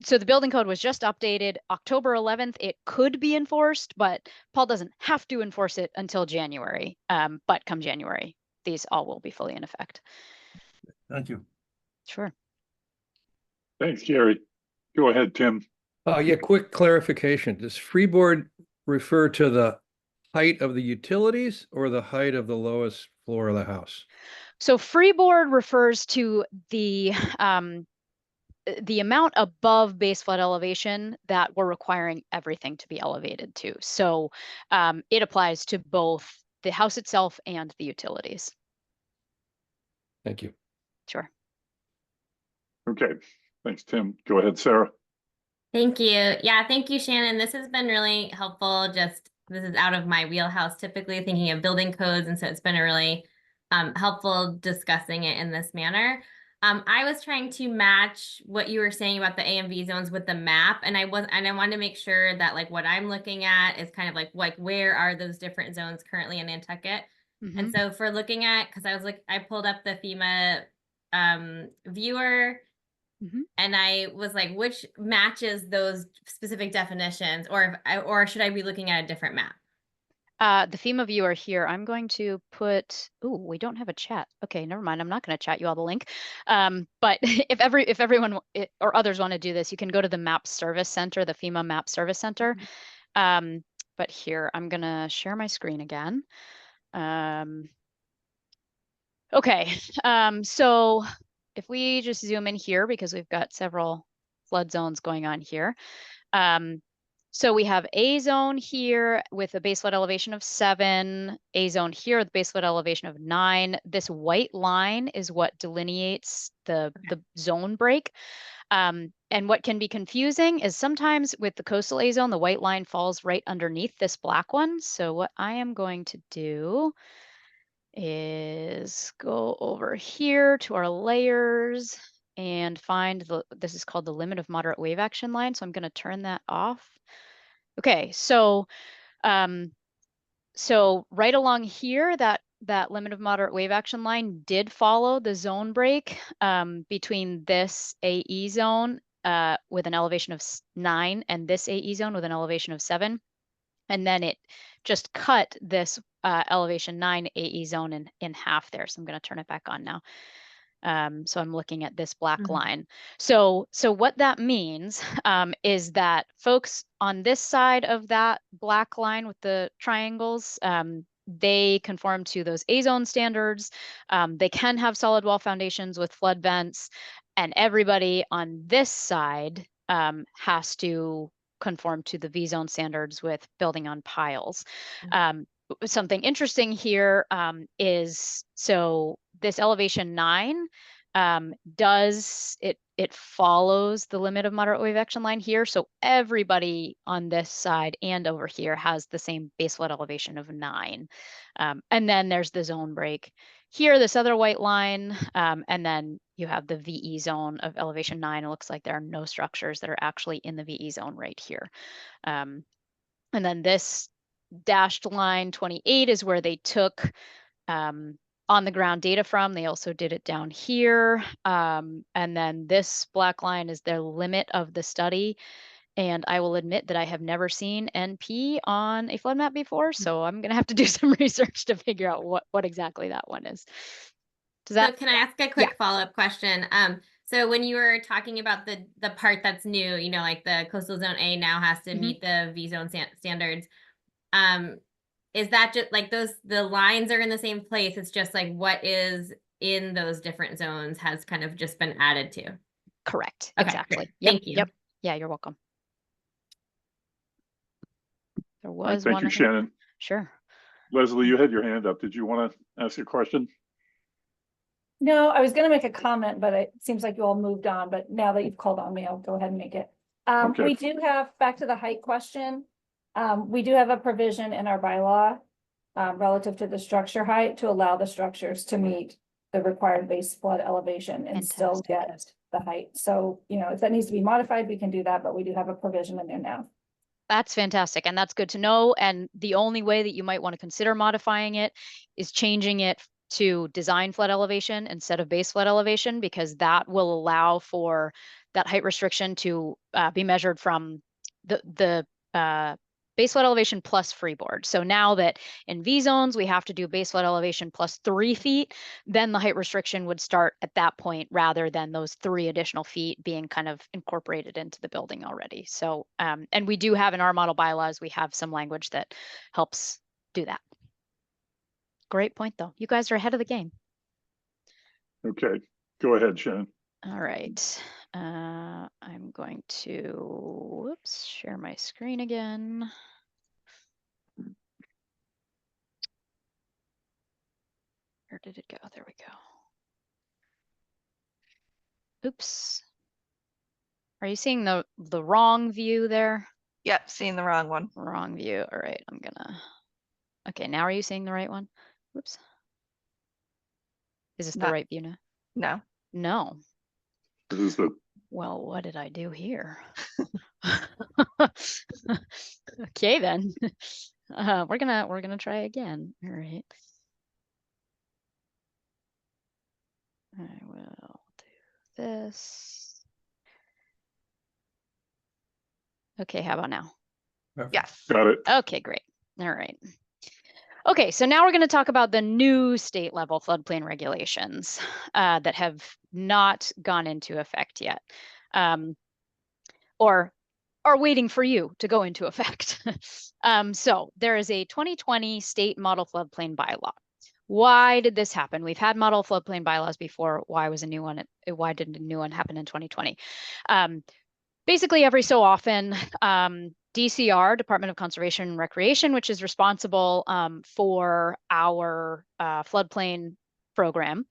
So the building code was just updated October 11th. It could be enforced, but Paul doesn't have to enforce it until January. But come January, these all will be fully in effect. Thank you. Sure. Thanks, Gary. Go ahead, Tim. Yeah, quick clarification. Does freeboard refer to the height of the utilities or the height of the lowest floor of the house? So freeboard refers to the amount above base flood elevation that we're requiring everything to be elevated to. So it applies to both the house itself and the utilities. Thank you. Sure. Okay, thanks, Tim. Go ahead, Sarah. Thank you. Yeah, thank you, Shannon. This has been really helpful. Just this is out of my wheelhouse, typically thinking of building codes. And so it's been a really helpful discussing it in this manner. I was trying to match what you were saying about the A and V zones with the map. And I wanted to make sure that like what I'm looking at is kind of like where are those different zones currently in Nantucket? Mm-hmm. And so for looking at, because I pulled up the FEMA viewer. Mm-hmm. And I was like, which matches those specific definitions, or should I be looking at a different map? The FEMA viewer here, I'm going to put, oh, we don't have a chat. Okay, never mind. I'm not going to chat you all the link. But if everyone or others want to do this, you can go to the map service center, the FEMA map service center. Mm-hmm. But here, I'm going to share my screen again. Okay, so if we just zoom in here, because we've got several flood zones going on here. So we have A zone here with a base flood elevation of 7, A zone here with base flood elevation of 9. This white line is what delineates the zone break. And what can be confusing is sometimes with the coastal A zone, the white line falls right underneath this black one. So what I am going to do is go over here to our layers and find this is called the limit of moderate wave action line. So I'm going to turn that off. Okay, so right along here, that that limit of moderate wave action line did follow the zone break between this AE zone with an elevation of 9 and this AE zone with an elevation of 7. And then it just cut this elevation 9 AE zone in half there. So I'm going to turn it back on now. So I'm looking at this black line. So what that means is that folks on this side of that black line with the triangles, they conform to those A zone standards. They can have solid wall foundations with flood vents, and everybody on this side has to conform to the V zone standards with building on piles. Something interesting here is, so this elevation 9 it follows the limit of moderate wave action line here. So everybody on this side and over here has the same base flood elevation of 9. And then there's the zone break here, this other white line, and then you have the VE zone of elevation 9. It looks like there are no structures that are actually in the VE zone right here. And then this dashed line 28 is where they took on the ground data from. They also did it down here. And then this black line is their limit of the study. And I will admit that I have never seen NP on a flood map before. So I'm going to have to do some research to figure out what exactly that one is. Does that? So can I ask a quick follow-up question? So when you were talking about the part that's new, you know, like the coastal zone A now has to meet the V zone standards. Is that just like the lines are in the same place? It's just like what is in those different zones has kind of just been added to. Correct. Okay, exactly. Yep, thank you. Yep. Yeah, you're welcome. There was Thank one. you, Shannon. Sure. Leslie, you had your hand up. Did you want to ask a question? No, I was going to make a comment, but it seems like you all moved on. But now that you've called on me, I'll go ahead and make it. Okay. We do have, back to the height question, we do have a provision in our bylaw relative to the structure height to allow the structures to meet the required base flood elevation and still get the height. So, you know, if that needs to be modified, we can do that, but we do have a provision in there now. That's fantastic. And that's good to know. And the only way that you might want to consider modifying it is changing it to design flood elevation instead of base flood elevation, because that will allow for that height restriction to be measured from the base flood elevation plus freeboard. So now that in V zones, we have to do base flood elevation plus 3 feet, then the height restriction would start at that point rather than those 3 additional feet being kind of incorporated into the building already. So, and we do have in our model bylaws, we have some language that helps do that. Great point though. You guys are ahead of the game. Okay, go ahead, Shannon. All right. I'm going to, share my screen again. Where did it go? There we go. Oops. Are you seeing the wrong view there? Yep, seeing the wrong one. Wrong view. All right, I'm gonna. Okay, now are you seeing the right one? Whoops. Is this the right view now? No. No. This is the. Well, what did I do here? Okay, then. We're gonna try again. All right. I will do this. Okay, how about now? Yes. Got it. Okay, great. All right. Okay, so now we're going to talk about the new state level floodplain regulations that have not gone into effect yet, or are waiting for you to go into effect. So there is a 2020 state model floodplain bylaw. Why did this happen? We've had model floodplain bylaws before. Why was a new one? Why didn't a new one happen in 2020? Basically, every so often, DCR, Department of Conservation and Recreation, which is responsible for our floodplain program,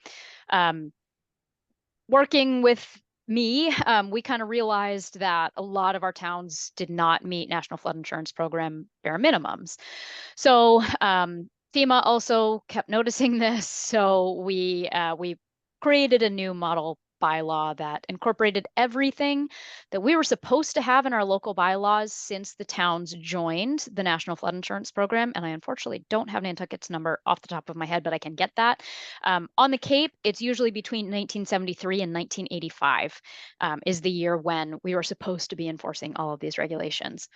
working with me, we kind of realized that a lot of our towns did not meet National Flood Insurance Program bare minimums. So FEMA also kept noticing this. So we created a new model bylaw that incorporated everything that we were supposed to have in our local bylaws since the towns joined the National Flood Insurance Program. And I unfortunately don't have Nantucket's number off the top of my head, but I can get that. On the Cape, it's usually between 1973 and 1985 is the year when we were supposed to be enforcing all of these regulations.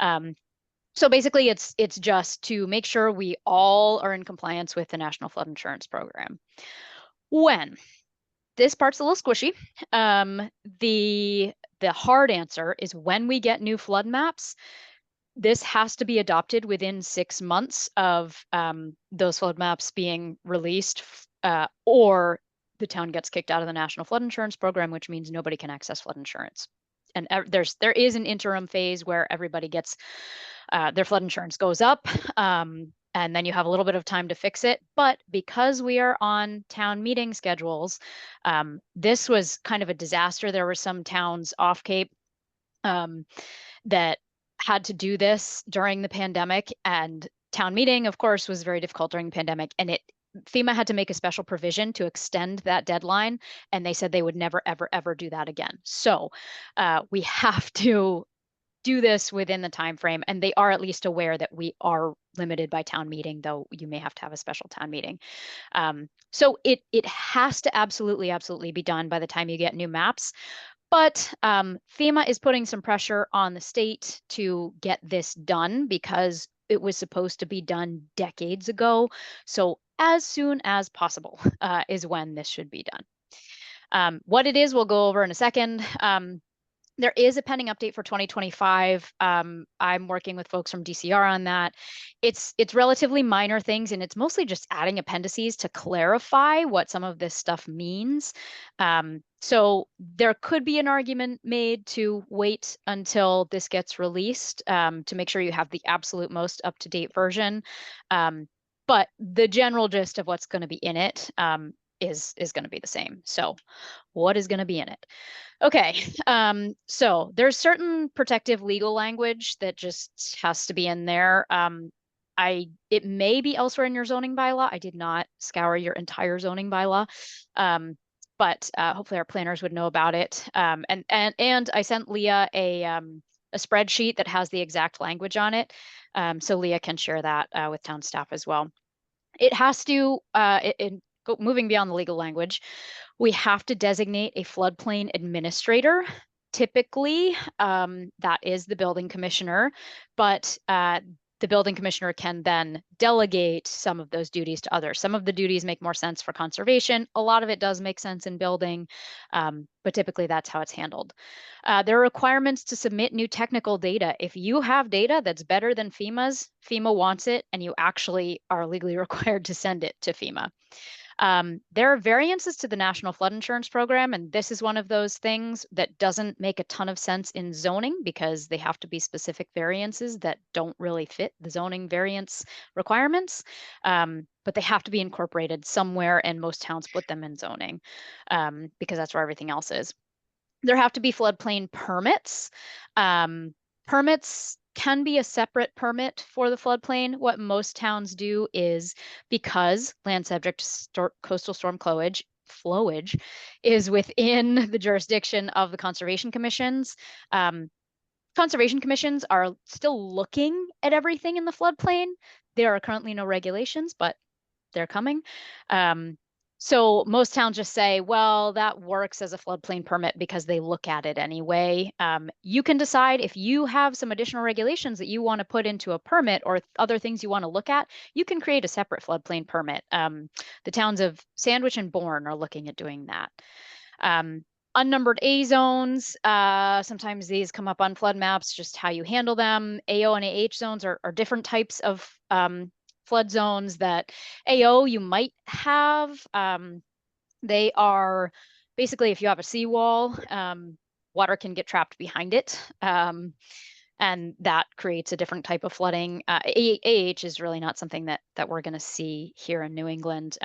So basically, it's just to make sure we all are in compliance with the National Flood Insurance Program. When this part's a little squishy, the hard answer is when we get new flood maps. This has to be adopted within 6 months of those flood maps being released, or the town gets kicked out of the National Flood Insurance Program, which means nobody can access flood insurance. And there is an interim phase where everybody gets their flood insurance goes up, and then you have a little bit of time to fix it. But because we are on town meeting schedules, this was kind of a disaster. There were some towns off Cape that had to do this during the pandemic, and town meeting, of course, was very difficult during the pandemic, and FEMA had to make a special provision to extend that deadline, and they said they would never, ever, ever do that again. So we have to do this within the time frame, and they are at least aware that we are limited by town meeting, though you may have to have a special town meeting. So it has to absolutely be done by the time you get new maps. But FEMA is putting some pressure on the state to get this done because it was supposed to be done decades ago. So as soon as possible is when this should be done. What it is, we'll go over in a second. There is a pending update for 2025. I'm working with folks from DCR on that. It's relatively minor things, and it's mostly just adding appendices to clarify what some of this stuff means. So there could be an argument made to wait until this gets released to make sure you have the absolute most up-to-date version. But the general gist of what's going to be in it is going to be the same. So what is going to be in it? Okay, so there's certain protective legal language that just has to be in there. It may be elsewhere in your zoning bylaw. I did not scour your entire zoning bylaw, but hopefully our planners would know about it. And I sent Leah a spreadsheet that has the exact language on it, so Leah can share that with town staff as well. It has to, moving beyond the legal language, we have to designate a floodplain administrator. Typically, that is the building commissioner, but the building commissioner can then delegate some of those duties to others. Some of the duties make more sense for conservation. A lot of it does make sense in building, but typically that's how it's handled. There are requirements to submit new technical data. If you have data that's better than FEMA's, FEMA wants it, and you actually are legally required to send it to FEMA. There are variances to the National Flood Insurance Program, and this is one of those things that doesn't make a ton of sense in zoning because they have to be specific variances that don't really fit the zoning variance requirements, but they have to be incorporated somewhere, and most towns put them in zoning because that's where everything else is. There have to be floodplain permits. Permits can be a separate permit for the floodplain. What most towns do is, because land subject to coastal storm flowage is within the jurisdiction of the conservation commissions. Conservation commissions are still looking at everything in the floodplain. There are currently no regulations, but they're coming. So most towns just say, well, that works as a floodplain permit because they look at it anyway. You can decide if you have some additional regulations that you want to put into a permit or other things you want to look at, you can create a separate floodplain permit. The towns of Sandwich and Bourne are looking at doing that. Unnumbered A zones, sometimes these come up on flood maps, just how you handle them. AO and AH zones are different types of flood zones that AO you might have. They are basically, if you have a seawall, water can get trapped behind it. And that creates a different type of flooding. AH is really not something that we're going to see here in New England.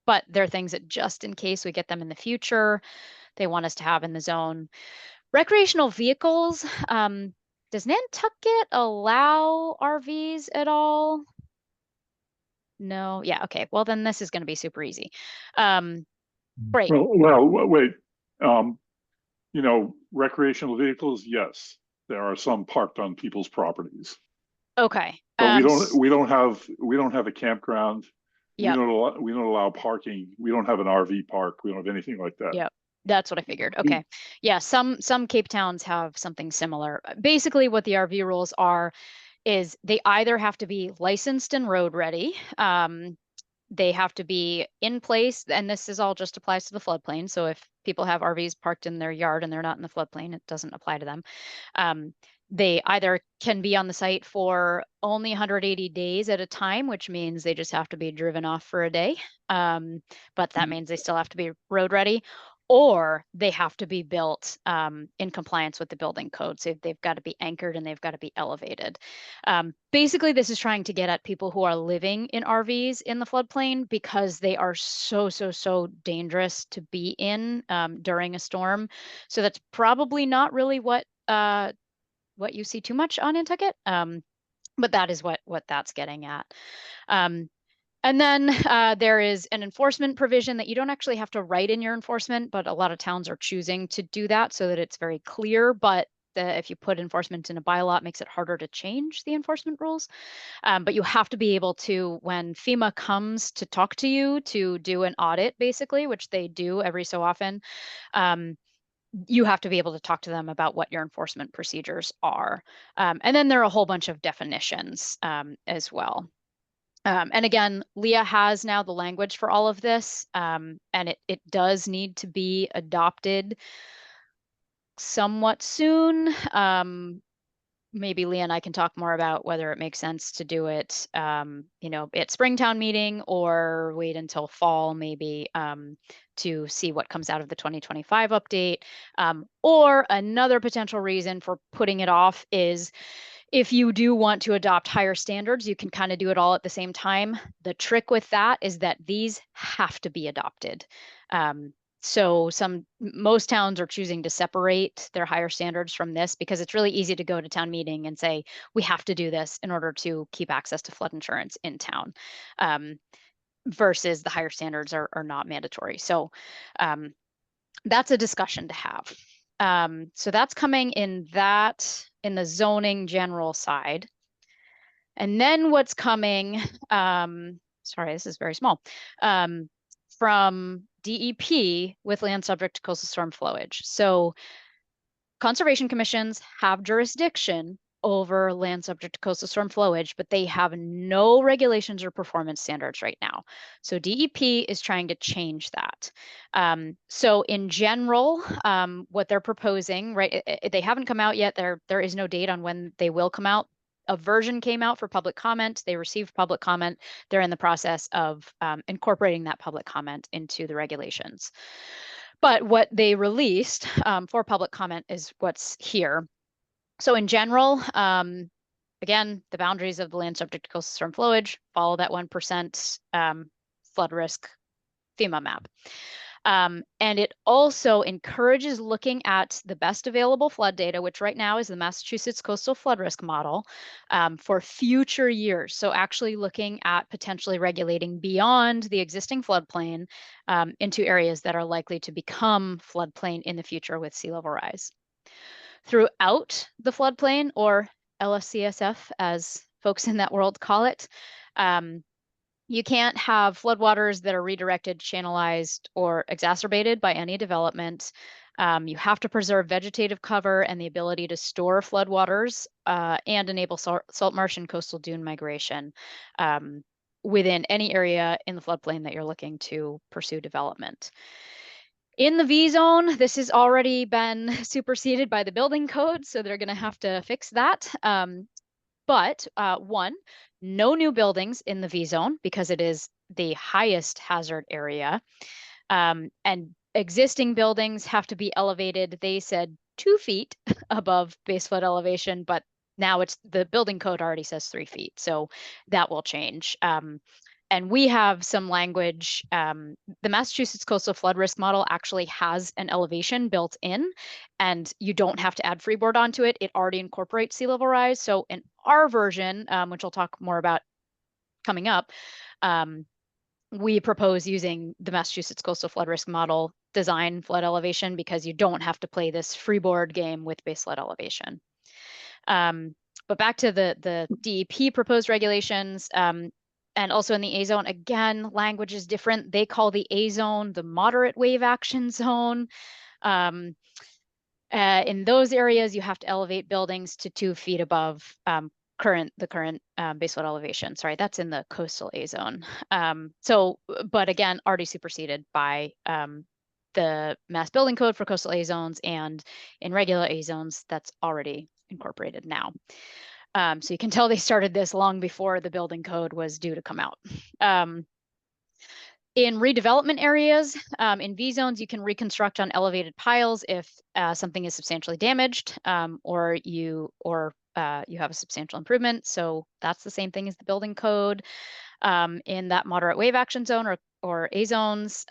But there are things that just in case we get them in the future, they want us to have in the zone. Recreational vehicles. Does Nantucket allow RVs at all? No. Yeah. Okay. Well, then this is going to be super easy. Great. Well, wait. You know, recreational vehicles, yes, there are some parked on people's properties. Okay. But we don't have a campground. Yep. We don't allow parking. We don't have an RV park. We don't have anything like that. Yep. That's what I figured. Okay. Yeah, some Cape Towns have something similar. Basically what the RV rules are is they either have to be licensed and road ready. They have to be in place, and this is all just applies to the floodplain. So if people have RVs parked in their yard and they're not in the floodplain, it doesn't apply to them. They either can be on the site for only 180 days at a time, which means they just have to be driven off for a day. But that means they still have to be road ready, or they have to be built in compliance with the building code. So they've got to be anchored and they've got to be elevated. Basically, this is trying to get at people who are living in RVs in the floodplain because they are so dangerous to be in during a storm. So that's probably not really what you see too much on Nantucket, but that is what that's getting at. And then there is an enforcement provision that you don't actually have to write in your enforcement, but a lot of towns are choosing to do that so that it's very clear. But if you put enforcement in a bylaw, it makes it harder to change the enforcement rules. But you have to be able to, when FEMA comes to talk to you to do an audit, basically, which they do every so often, you have to be able to talk to them about what your enforcement procedures are. And then there are a whole bunch of definitions as well. And again, Leah has now the language for all of this, and it does need to be adopted somewhat soon. Maybe Leah and I can talk more about whether it makes sense to do it, at Springtown meeting or wait until fall, maybe to see what comes out of the 2025 update. Or another potential reason for putting it off is if you do want to adopt higher standards, you can kind of do it all at the same time. The trick with that is that these have to be adopted. So most towns are choosing to separate their higher standards from this because it's really easy to go to town meeting and say, we have to do this in order to keep access to flood insurance in town, versus the higher standards are not mandatory. So that's a discussion to have. So that's coming in the zoning general side. And then what's coming, sorry, this is very small, from DEP with land subject to coastal storm flowage. So conservation commissions have jurisdiction over land subject to coastal storm flowage, but they have no regulations or performance standards right now. So DEP is trying to change that. So in general, what they're proposing, right, they haven't come out yet. There is no date on when they will come out. A version came out for public comment. They received public comment. They're in the process of incorporating that public comment into the regulations. But what they released for public comment is what's here. So in general, again, the boundaries of the land subject to coastal storm flowage follow that 1% flood risk FEMA map. And it also encourages looking at the best available flood data, which right now is the Massachusetts Coastal Flood Risk Model, for future years. So actually looking at potentially regulating beyond the existing floodplain into areas that are likely to become floodplain in the future with sea level rise. Throughout the floodplain, or LSCSF, as folks in that world call it, you can't have floodwaters that are redirected, channelized, or exacerbated by any development. You have to preserve vegetative cover and the ability to store floodwaters and enable salt marsh and coastal dune migration within any area in the floodplain that you're looking to pursue development. In the V zone, this has already been superseded by the building code, so they're going to have to fix that. But one, no new buildings in the V zone because it is the highest hazard area. And existing buildings have to be elevated, they said 2 feet above base flood elevation, but now the building code already says 3 feet. So that will change. And we have some language. The Massachusetts Coastal Flood Risk Model actually has an elevation built in, and you don't have to add freeboard onto it. It already incorporates sea level rise. So in our version, which I'll talk more about coming up, we propose using the Massachusetts Coastal Flood Risk Model design flood elevation because you don't have to play this freeboard game with base flood elevation. But back to the DEP proposed regulations, and also in the A zone, again, language is different. They call the A zone the moderate wave action zone. In those areas, you have to elevate buildings to 2 feet above the current base flood elevation. Sorry, that's in the coastal A zone. But again, already superseded by the Mass Building Code for coastal A zones, and in regular A zones, that's already incorporated now. So you can tell they started this long before the building code was due to come out. In redevelopment areas, in V zones, you can reconstruct on elevated piles if something is substantially damaged, or you have a substantial improvement. So that's the same thing as the building code. In that moderate wave action zone or A zones,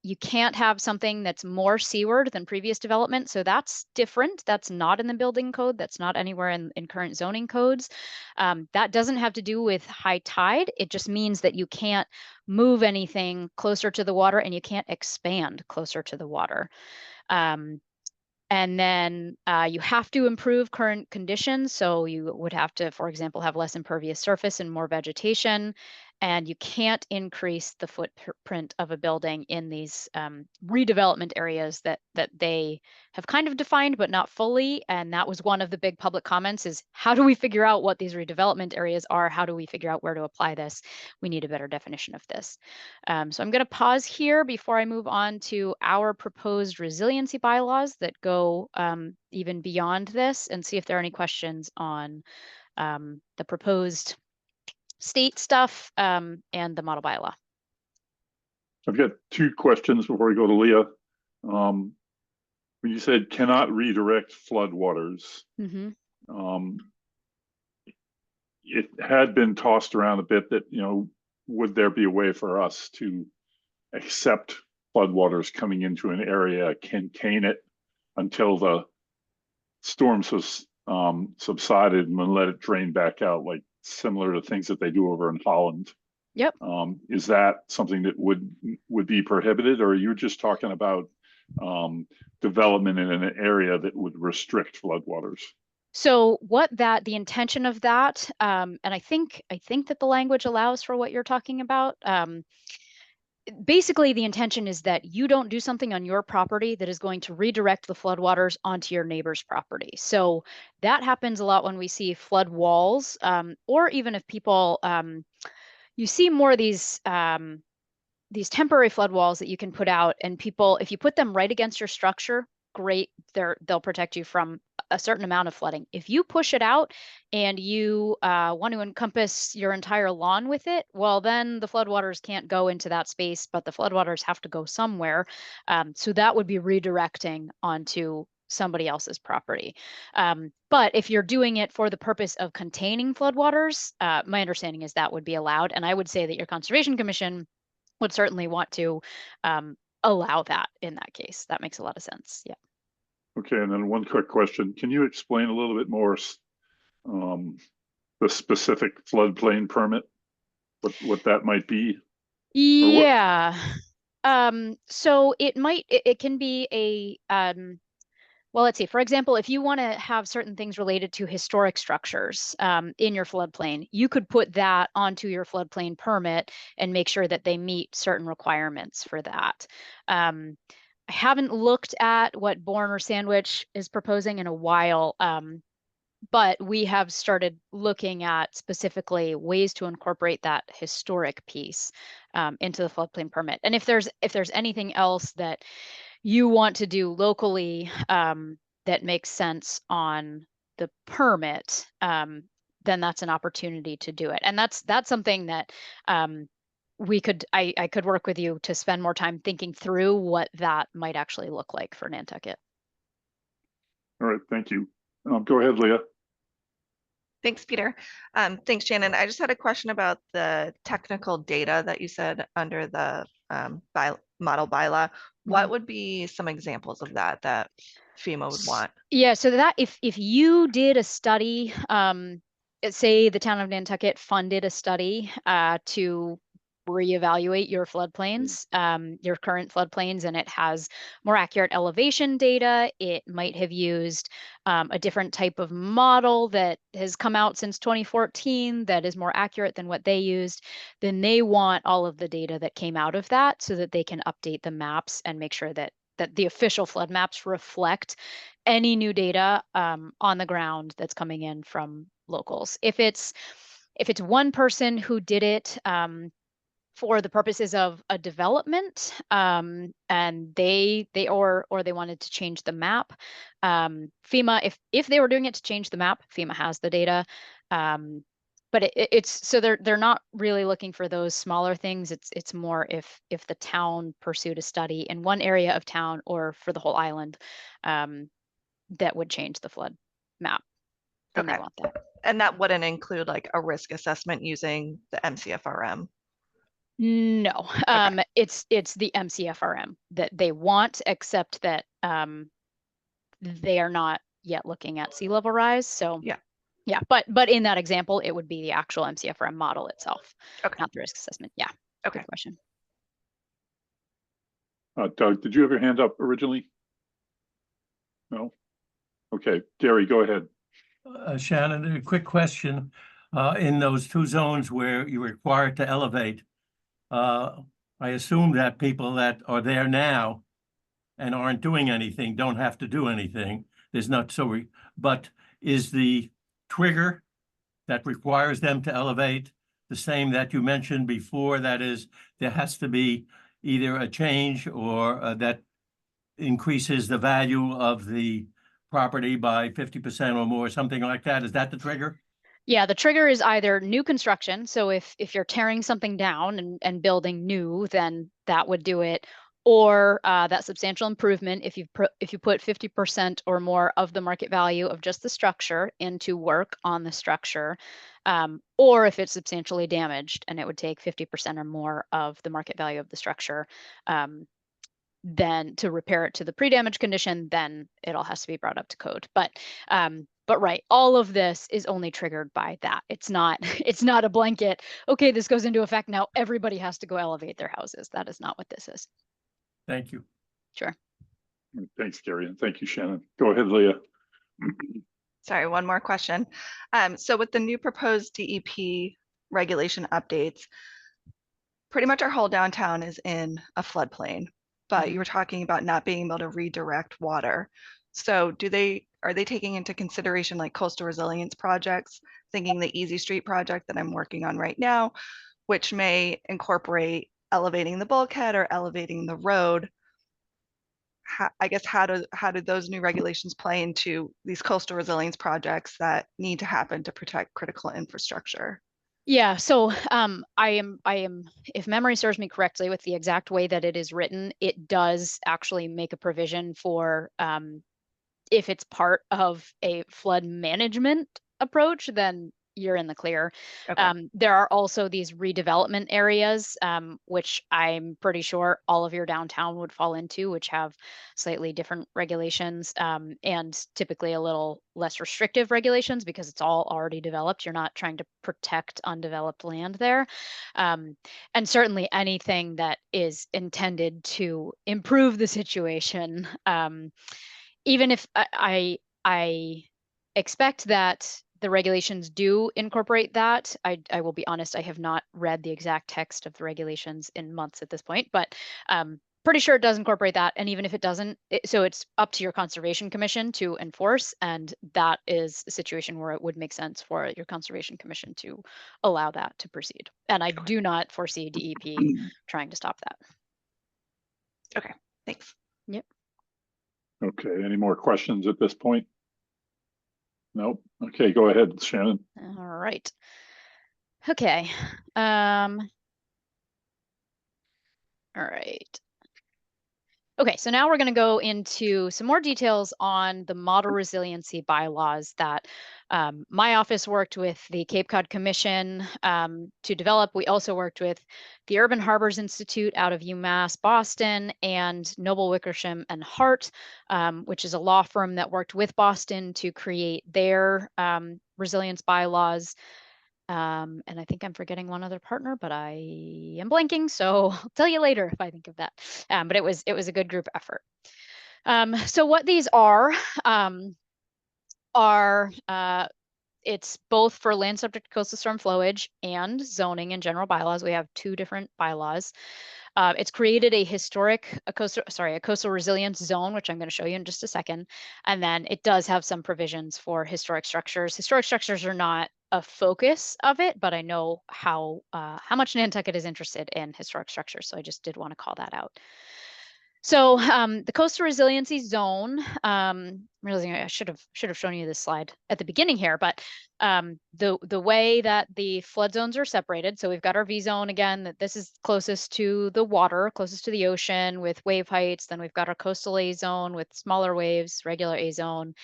you can't have something that's more seaward than previous development. So that's different. That's not in the building code. That's not anywhere in current zoning codes. That doesn't have to do with high tide. It just means that you can't move anything closer to the water and you can't expand closer to the water. And then you have to improve current conditions. So you would have to, for example, have less impervious surface and more vegetation. And you can't increase the footprint of a building in these redevelopment areas that they have kind of defined, but not fully. And that was one of the big public comments is, how do we figure out what these redevelopment areas are? How do we figure out where to apply this? We need a better definition of this. So I'm going to pause here before I move on to our proposed resiliency bylaws that go even beyond this, and see if there are any questions on the proposed state stuff and the model bylaw. I've got 2 questions before we go to Leah. When you said cannot redirect floodwaters, it had been tossed around a bit that, would there be a way for us to accept floodwaters coming into an area, contain it until the storm subsided, and then let it drain back out, like similar to things that they do over in Holland? Yep. Is that something that would be prohibited, or are you just talking about development in an area that would restrict floodwaters? So the intention of that, and I think that the language allows for what you're talking about. Basically, the intention is that you don't do something on your property that is going to redirect the floodwaters onto your neighbor's property. So that happens a lot when we see flood walls, or even if people, you see more of these temporary flood walls that you can put out, and people, if you put them right against your structure, great, they'll protect you from a certain amount of flooding. If you push it out and you want to encompass your entire lawn with it, well, then the floodwaters can't go into that space, but the floodwaters have to go somewhere. So that would be redirecting onto somebody else's property. But if you're doing it for the purpose of containing floodwaters, my understanding is that would be allowed. And I would say that your Conservation Commission would certainly want to allow that in that case. That makes a lot of sense. Yeah. Okay, and then one quick question. Can you explain a little bit more the specific floodplain permit, what that might be? Yeah. So it can be a well, let's see, for example, if you want to have certain things related to historic structures in your floodplain, you could put that onto your floodplain permit and make sure that they meet certain requirements for that. I haven't looked at what Bourne or Sandwich is proposing in a while, but we have started looking at specifically ways to incorporate that historic piece into the floodplain permit. And if there's anything else that you want to do locally that makes sense on the permit, then that's an opportunity to do it. And that's something that I could work with you to spend more time thinking through what that might actually look like for Nantucket. All right, thank you. Go ahead, Leah. Thanks, Peter. Thanks, Shannon. I just had a question about the technical data that you said under the model bylaw. What would be some examples of that FEMA would want? Yeah, so that if you did a study, say the town of Nantucket funded a study to reevaluate your floodplains, your current floodplains, and it has more accurate elevation data. It might have used a different type of model that has come out since 2014 that is more accurate than what they used. Then they want all of the data that came out of that so that they can update the maps and make sure that the official flood maps reflect any new data on the ground that's coming in from locals. If it's one person who did it for the purposes of a development, and they wanted to change the map, FEMA, if they were doing it to change the map, FEMA has the data. But it's so they're not really looking for those smaller things. It's more if the town pursued a study in one area of town or for the whole island, that would change the flood map. Then they Okay. want that. And that wouldn't include like a risk assessment using the MCFRM. No, it's the MCFRM that they want, except that they are not yet looking at sea level rise. So yeah, but in that example, it would be the actual MCFRM model itself, not the risk assessment. Yeah. Okay. Good question. Doug, did you have your hand up originally? No. Okay, Gary, go ahead. Shannon, a quick question. In those two zones where you're required to elevate, I assume that people that are there now and aren't doing anything don't have to do anything. There's not but is the trigger that requires them to elevate the same that you mentioned before? That is, there has to be either a change or that increases the value of the property by 50% or more, something like that. Is that the trigger? Yeah, the trigger is either new construction. So if you're tearing something down and building new, then that would do it. Or that substantial improvement if you put 50% or more of the market value of just the structure into work on the structure, or if it's substantially damaged and it would take 50% or more of the market value of the structure, then to repair it to the pre-damage condition, then it all has to be brought up to code. But right, all of this is only triggered by that. It's not a blanket, okay, this goes into effect now, everybody has to go elevate their houses. That is not what this is. Thank you. Sure. Thanks, Gary, and thank you, Shannon. Go ahead, Leah. Sorry, one more question. So with the new proposed DEP regulation updates, pretty much our whole downtown is in a floodplain, but you were talking about not being able to redirect water. So are they taking into consideration like coastal resilience projects, thinking the Easy Street project that I'm working on right now, which may incorporate elevating the bulkhead or elevating the road? I guess how do those new regulations play into these coastal resilience projects that need to happen to protect critical infrastructure? Yeah, so I am, if memory serves me correctly, with the exact way that it is written, it does actually make a provision for if it's part of a flood management approach, then you're in the clear. Okay. There are also these redevelopment areas, which I'm pretty sure all of your downtown would fall into, which have slightly different regulations, and typically a little less restrictive regulations because it's all already developed. You're not trying to protect undeveloped land there. And certainly anything that is intended to improve the situation, even if I expect that the regulations do incorporate that. I will be honest, I have not read the exact text of the regulations in months at this point, but pretty sure it does incorporate that. And even if it doesn't, so it's up to your Conservation Commission to enforce, and that is a situation where it would make sense for your Conservation Commission to allow that to proceed. And I do not foresee DEP trying to stop that. Okay, thanks. Yep. Okay, any more questions at this point? Nope. Okay, go ahead, Shannon. All right. Okay. All right. Okay, so now we're going to go into some more details on the model resiliency bylaws that my office worked with the Cape Cod Commission to develop. We also worked with the Urban Harbors Institute out of UMass Boston and Noble Wickersham and Hart, which is a law firm that worked with Boston to create their resilience bylaws. And I think I'm forgetting one other partner, but I am blanking, so I'll tell you later if I think of that. But it was a good group effort. So what these are it's both for land subject to coastal storm flowage and zoning and general bylaws. We have two different bylaws. It's created a coastal resilience zone, which I'm going to show you in just a second. And then it does have some provisions for historic structures. Historic structures are not a focus of it, but I know how much Nantucket is interested in historic structures. So I just did want to call that out. So the coastal resiliency zone, realizing I should have shown you this slide at the beginning here, but the way that the flood zones are separated. So we've got our V zone again, that this is closest to the water, closest to the ocean with wave heights. Then we've got our coastal A zone with smaller waves, regular A zone,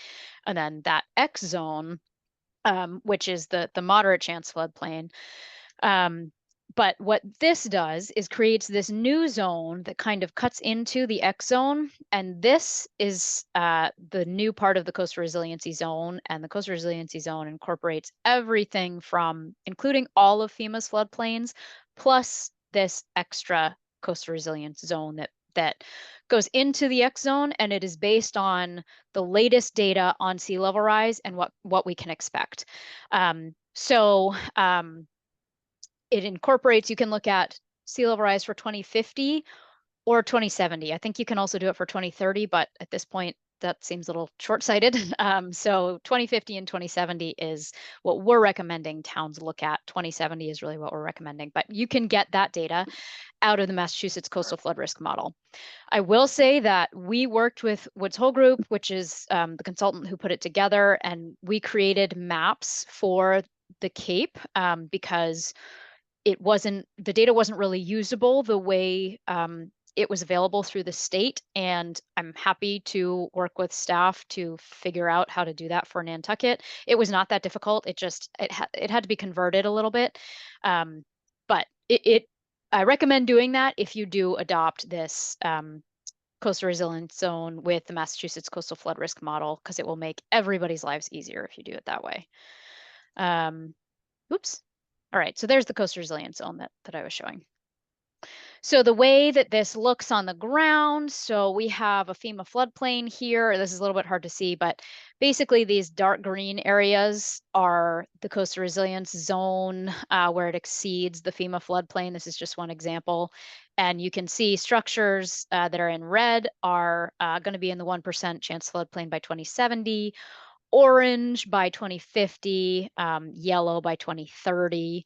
and then that X zone, which is the moderate chance floodplain. But what this does is creates this new zone that kind of cuts into the X zone. And this is the new part of the coastal resiliency zone. And the coastal resiliency zone incorporates everything from including all of FEMA's floodplains, plus this extra coastal resilience zone that goes into the X zone, and it is based on the latest data on sea level rise and what we can expect. It incorporates, you can look at sea level rise for 2050 or 2070. I think you can also do it for 2030, but at this point, that seems a little short-sighted. So 2050 and 2070 is what we're recommending towns look at. 2070 is really what we're recommending, but you can get that data out of the Massachusetts Coastal Flood Risk Model. I will say that we worked with Woods Hole Group, which is the consultant who put it together, and we created maps for the Cape because the data wasn't really usable the way it was available through the state. And I'm happy to work with staff to figure out how to do that for Nantucket. It was not that difficult. It had to be converted a little bit. But I recommend doing that if you do adopt this coastal resilience zone with the Massachusetts Coastal Flood Risk Model, because it will make everybody's lives easier if you do it that way. Oops. All right, so there's the coastal resilience zone that I was showing. So the way that this looks on the ground, so we have a FEMA floodplain here. This is a little bit hard to see, but basically these dark green areas are the coastal resilience zone where it exceeds the FEMA floodplain. This is just one example. And you can see structures that are in red are going to be in the 1% chance floodplain by 2070. Orange by 2050, yellow by 2030.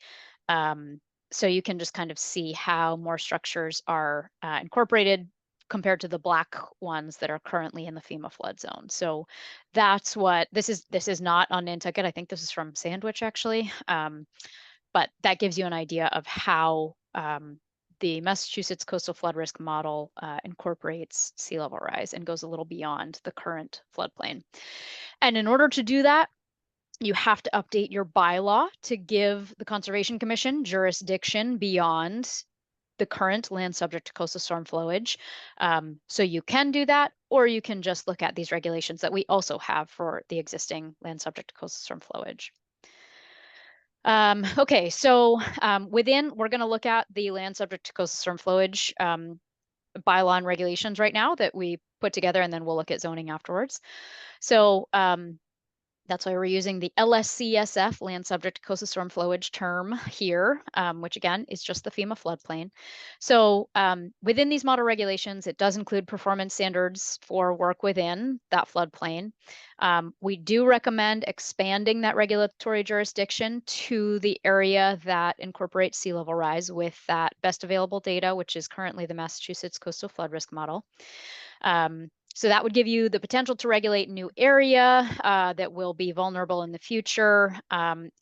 So you can just kind of see how more structures are incorporated compared to the black ones that are currently in the FEMA flood zone. So that's what this is not on Nantucket. I think this is from Sandwich actually. But that gives you an idea of how the Massachusetts Coastal Flood Risk Model incorporates sea level rise and goes a little beyond the current floodplain. And in order to do that, you have to update your bylaw to give the Conservation Commission jurisdiction beyond the current land subject to coastal storm flowage. So you can do that, or you can just look at these regulations that we also have for the existing land subject to coastal storm flowage. Okay, so we're going to look at the land subject to coastal storm flowage bylaw and regulations right now that we put together, and then we'll look at zoning afterwards. So that's why we're using the LSCSF, land subject to coastal storm flowage term here, which again is just the FEMA floodplain. So within these model regulations, it does include performance standards for work within that floodplain. We do recommend expanding that regulatory jurisdiction to the area that incorporates sea level rise with that best available data, which is currently the Massachusetts Coastal Flood Risk Model. So that would give you the potential to regulate new area that will be vulnerable in the future.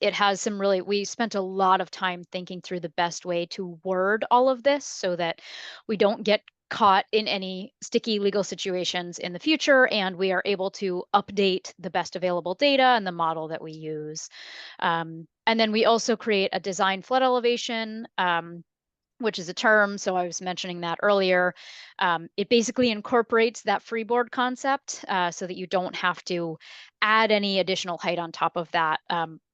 It has some we spent a lot of time thinking through the best way to word all of this so that we don't get caught in any sticky legal situations in the future, and we are able to update the best available data and the model that we use. And then we also create a design flood elevation which is a term. So I was mentioning that earlier. It basically incorporates that freeboard concept so that you don't have to add any additional height on top of that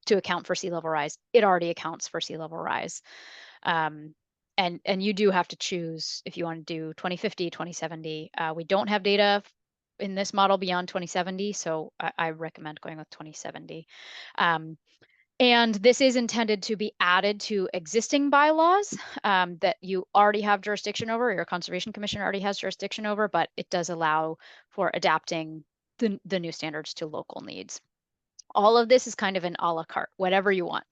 to account for sea level rise. It already accounts for sea level rise. And you do have to choose if you want to do 2050, 2070. We don't have data in this model beyond 2070, so I recommend going with 2070. And this is intended to be added to existing bylaws that you already have jurisdiction over, your Conservation Commission already has jurisdiction over, but it does allow for adapting the new standards to local needs. All of this is kind of an a la carte, whatever you want,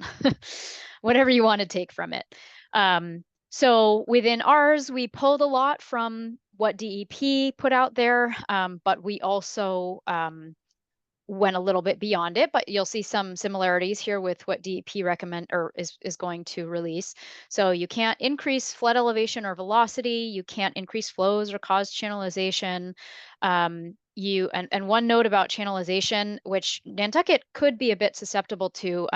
whatever you want to take from it. So within ours, we pulled a lot from what DEP put out there, but we also went a little bit beyond it, but you'll see some similarities here with what DEP recommend or is going to release. So you can't increase flood elevation or velocity, you can't increase flows or cause channelization. And one note about channelization, which Nantucket could be a bit susceptible to,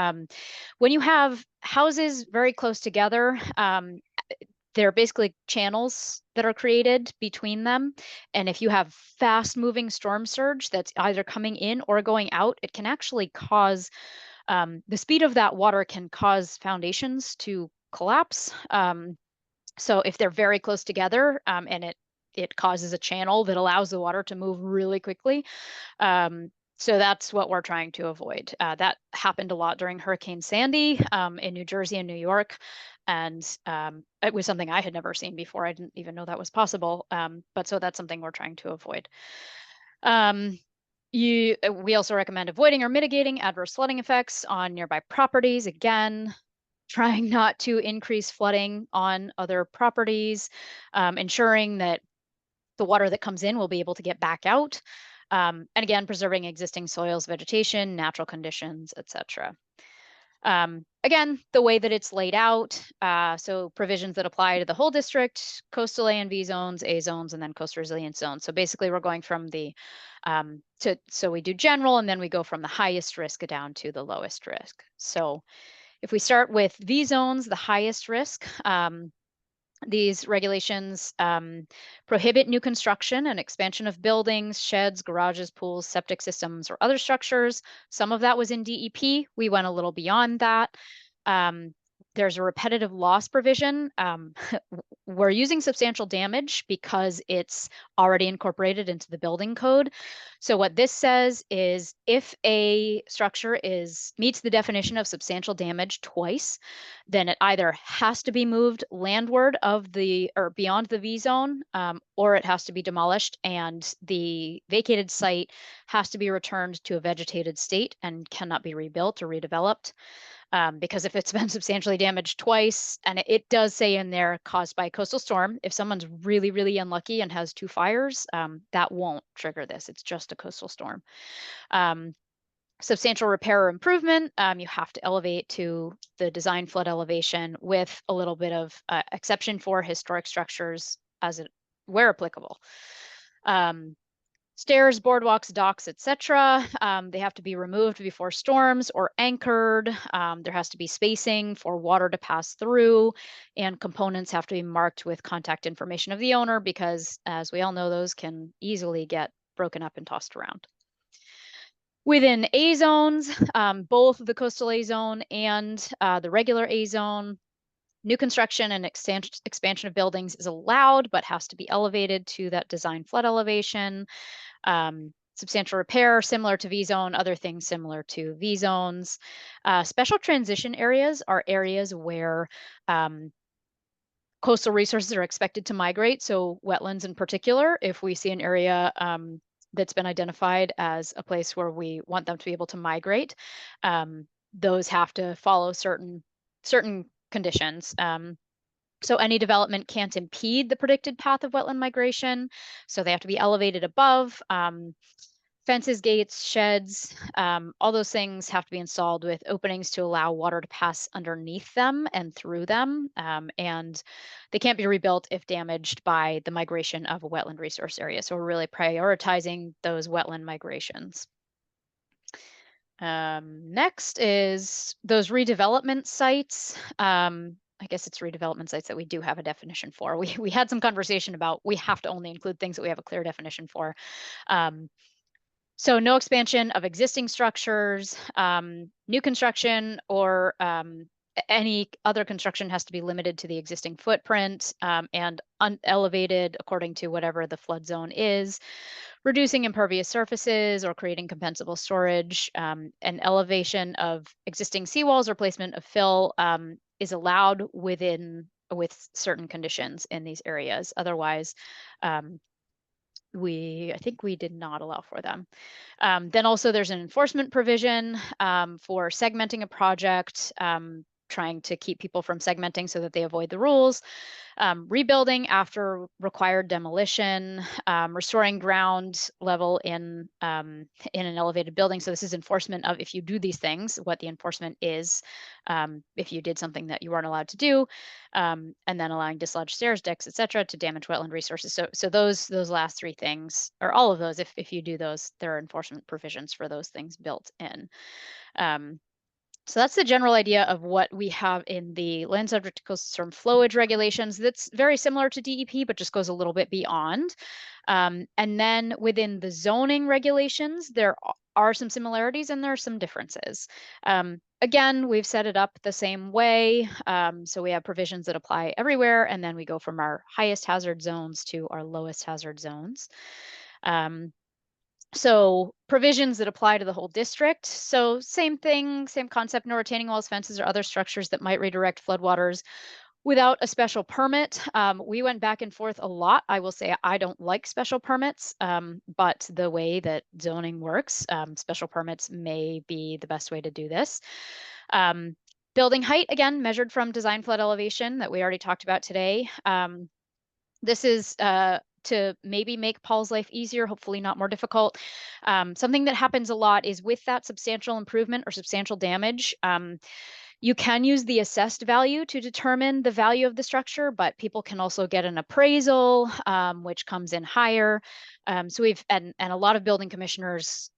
when you have houses very close together, they're basically channels that are created between them. And if you have fast moving storm surge that's either coming in or going out, it can actually cause, the speed of that water can cause foundations to collapse. So if they're very close together and it causes a channel that allows the water to move really quickly. So that's what we're trying to avoid. That happened a lot during Hurricane Sandy in New Jersey and New York. And it was something I had never seen before. I didn't even know that was possible. But so that's something we're trying to avoid. We also recommend avoiding or mitigating adverse flooding effects on nearby properties. Again, trying not to increase flooding on other properties, ensuring that the water that comes in will be able to get back out. And again, preserving existing soils, vegetation, natural conditions, etc. Again, the way that it's laid out, so provisions that apply to the whole district, coastal A and V zones, A zones, and then coastal resilience zones. So basically we're going from the, so we do general and then we go from the highest risk down to the lowest risk. So if we start with V zones, the highest risk, these regulations prohibit new construction and expansion of buildings, sheds, garages, pools, septic systems, or other structures. Some of that was in DEP. We went a little beyond that. There's a repetitive loss provision. We're using substantial damage because it's already incorporated into the building code. So what this says is if a structure meets the definition of substantial damage twice, then it either has to be moved landward of or beyond the V zone, or it has to be demolished and the vacated site has to be returned to a vegetated state and cannot be rebuilt or redeveloped. Because if it's been substantially damaged twice, and it does say in there caused by a coastal storm, if someone's really, really unlucky and has 2 fires, that won't trigger this. It's just a coastal storm. Substantial repair or improvement, you have to elevate to the design flood elevation with a little bit of exception for historic structures where applicable. Stairs, boardwalks, docks, etc. They have to be removed before storms or anchored. There has to be spacing for water to pass through, and components have to be marked with contact information of the owner because, as we all know, those can easily get broken up and tossed around. Within A zones, both the coastal A zone and the regular A zone, new construction and expansion of buildings is allowed, but has to be elevated to that design flood elevation. Substantial repair, similar to V zone, other things similar to V zones. Special transition areas are areas where coastal resources are expected to migrate. So wetlands in particular, if we see an area that's been identified as a place where we want them to be able to migrate, those have to follow certain conditions. So any development can't impede the predicted path of wetland migration. So they have to be elevated above. Fences, gates, sheds, all those things have to be installed with openings to allow water to pass underneath them and through them. And they can't be rebuilt if damaged by the migration of a wetland resource area. So we're really prioritizing those wetland migrations. Next is those redevelopment sites. I guess it's redevelopment sites that we do have a definition for. We had some conversation about we have to only include things that we have a clear definition for. So no expansion of existing structures, new construction or any other construction has to be limited to the existing footprint and unelevated according to whatever the flood zone is. Reducing impervious surfaces or creating compensable storage, and elevation of existing seawalls or placement of fill is allowed with certain conditions in these areas. Otherwise, I think we did not allow for them. Then also there's an enforcement provision for segmenting a project, trying to keep people from segmenting so that they avoid the rules. Rebuilding after required demolition, restoring ground level in an elevated building. So this is enforcement of if you do these things, what the enforcement is, if you did something that you weren't allowed to do, and then allowing dislodged stairs, decks, etc., to damage wetland resources. So those last three things, or all of those, if you do those, there are enforcement provisions for those things built in. So that's the general idea of what we have in the land subject to coastal storm flowage regulations. That's very similar to DEP, but just goes a little bit beyond. And then within the zoning regulations, there are some similarities and there are some differences. Again, we've set it up the same way. So we have provisions that apply everywhere, and then we go from our highest hazard zones to our lowest hazard zones. So provisions that apply to the whole district. So same thing, same concept, no retaining walls, fences, or other structures that might redirect floodwaters without a special permit. We went back and forth a lot. I will say I don't like special permits, but the way that zoning works, special permits may be the best way to do this. Building height, again, measured from design flood elevation that we already talked about today. This is to maybe make Paul's life easier, hopefully not more difficult. Something that happens a lot is with that substantial improvement or substantial damage, you can use the assessed value to determine the value of the structure, but people can also get an appraisal, which comes in higher. So and a lot of building commissioners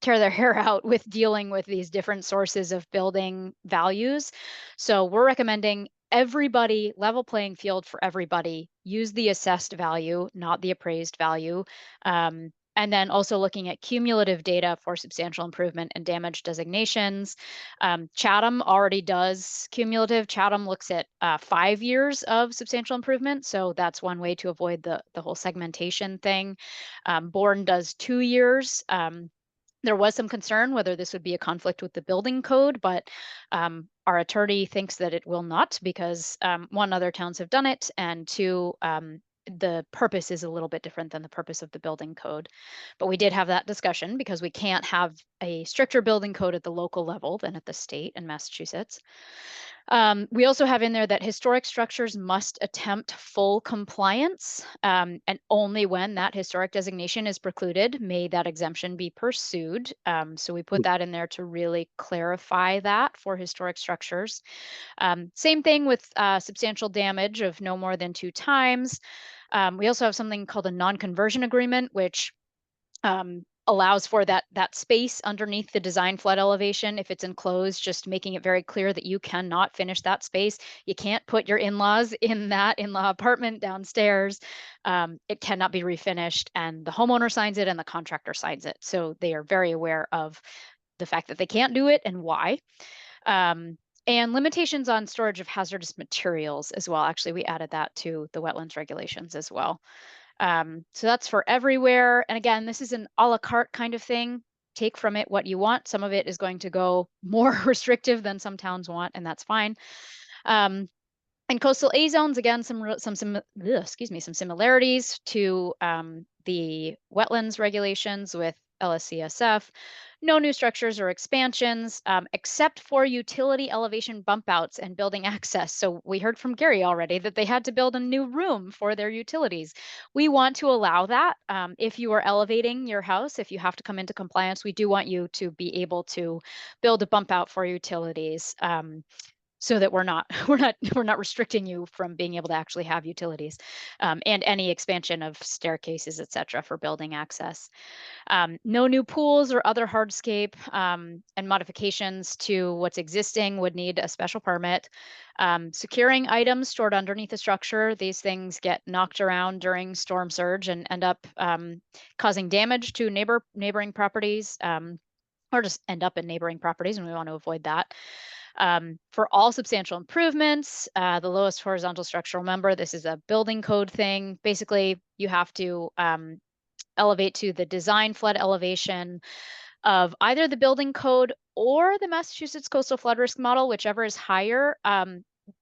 tear their hair out with dealing with these different sources of building values. So we're recommending everybody, level playing field for everybody, use the assessed value, not the appraised value. And then also looking at cumulative data for substantial improvement and damage designations. Chatham already does cumulative. Chatham looks at 5 years of substantial improvement. So that's one way to avoid the whole segmentation thing. Bourne does 2 years. There was some concern whether this would be a conflict with the building code, but our attorney thinks that it will not because one, other towns have done it, and two, the purpose is a little bit different than the purpose of the building code. But we did have that discussion because we can't have a stricter building code at the local level than at the state in Massachusetts. We also have in there that historic structures must attempt full compliance, and only when that historic designation is precluded may that exemption be pursued. So we put that in there to really clarify that for historic structures. Same thing with substantial damage of no more than 2 times. We also have something called a non-conversion agreement, which allows for that space underneath the design flood elevation. If it's enclosed, just making it very clear that you cannot finish that space. You can't put your in-laws in that in-law apartment downstairs. It cannot be refinished, and the homeowner signs it and the contractor signs it. So they are very aware of the fact that they can't do it and why. And limitations on storage of hazardous materials as well. Actually, we added that to the wetlands regulations as well. So that's for everywhere. And again, this is an a la carte kind of thing. Take from it what you want. Some of it is going to go more restrictive than some towns want, and that's fine. And coastal A zones, again, some similarities to the wetlands regulations with LSCSF. No new structures or expansions, except for utility elevation bump outs and building access. So we heard from Gary already that they had to build a new room for their utilities. We want to allow that. If you are elevating your house, if you have to come into compliance, we do want you to be able to build a bump out for utilities. so that we're not we're not restricting you from being able to actually have utilities, and any expansion of staircases, et cetera, for building access. No new pools or other hardscape, and modifications to what's existing would need a special permit. Securing items stored underneath the structure, these things get knocked around during storm surge and end up causing damage to neighboring properties, or just end up in neighboring properties, and we want to avoid that. For all substantial improvements, the lowest horizontal structural member, this is a building code thing. Basically, you have to elevate to the design flood elevation of either the building code or the Massachusetts Coastal Flood Risk Model, whichever is higher.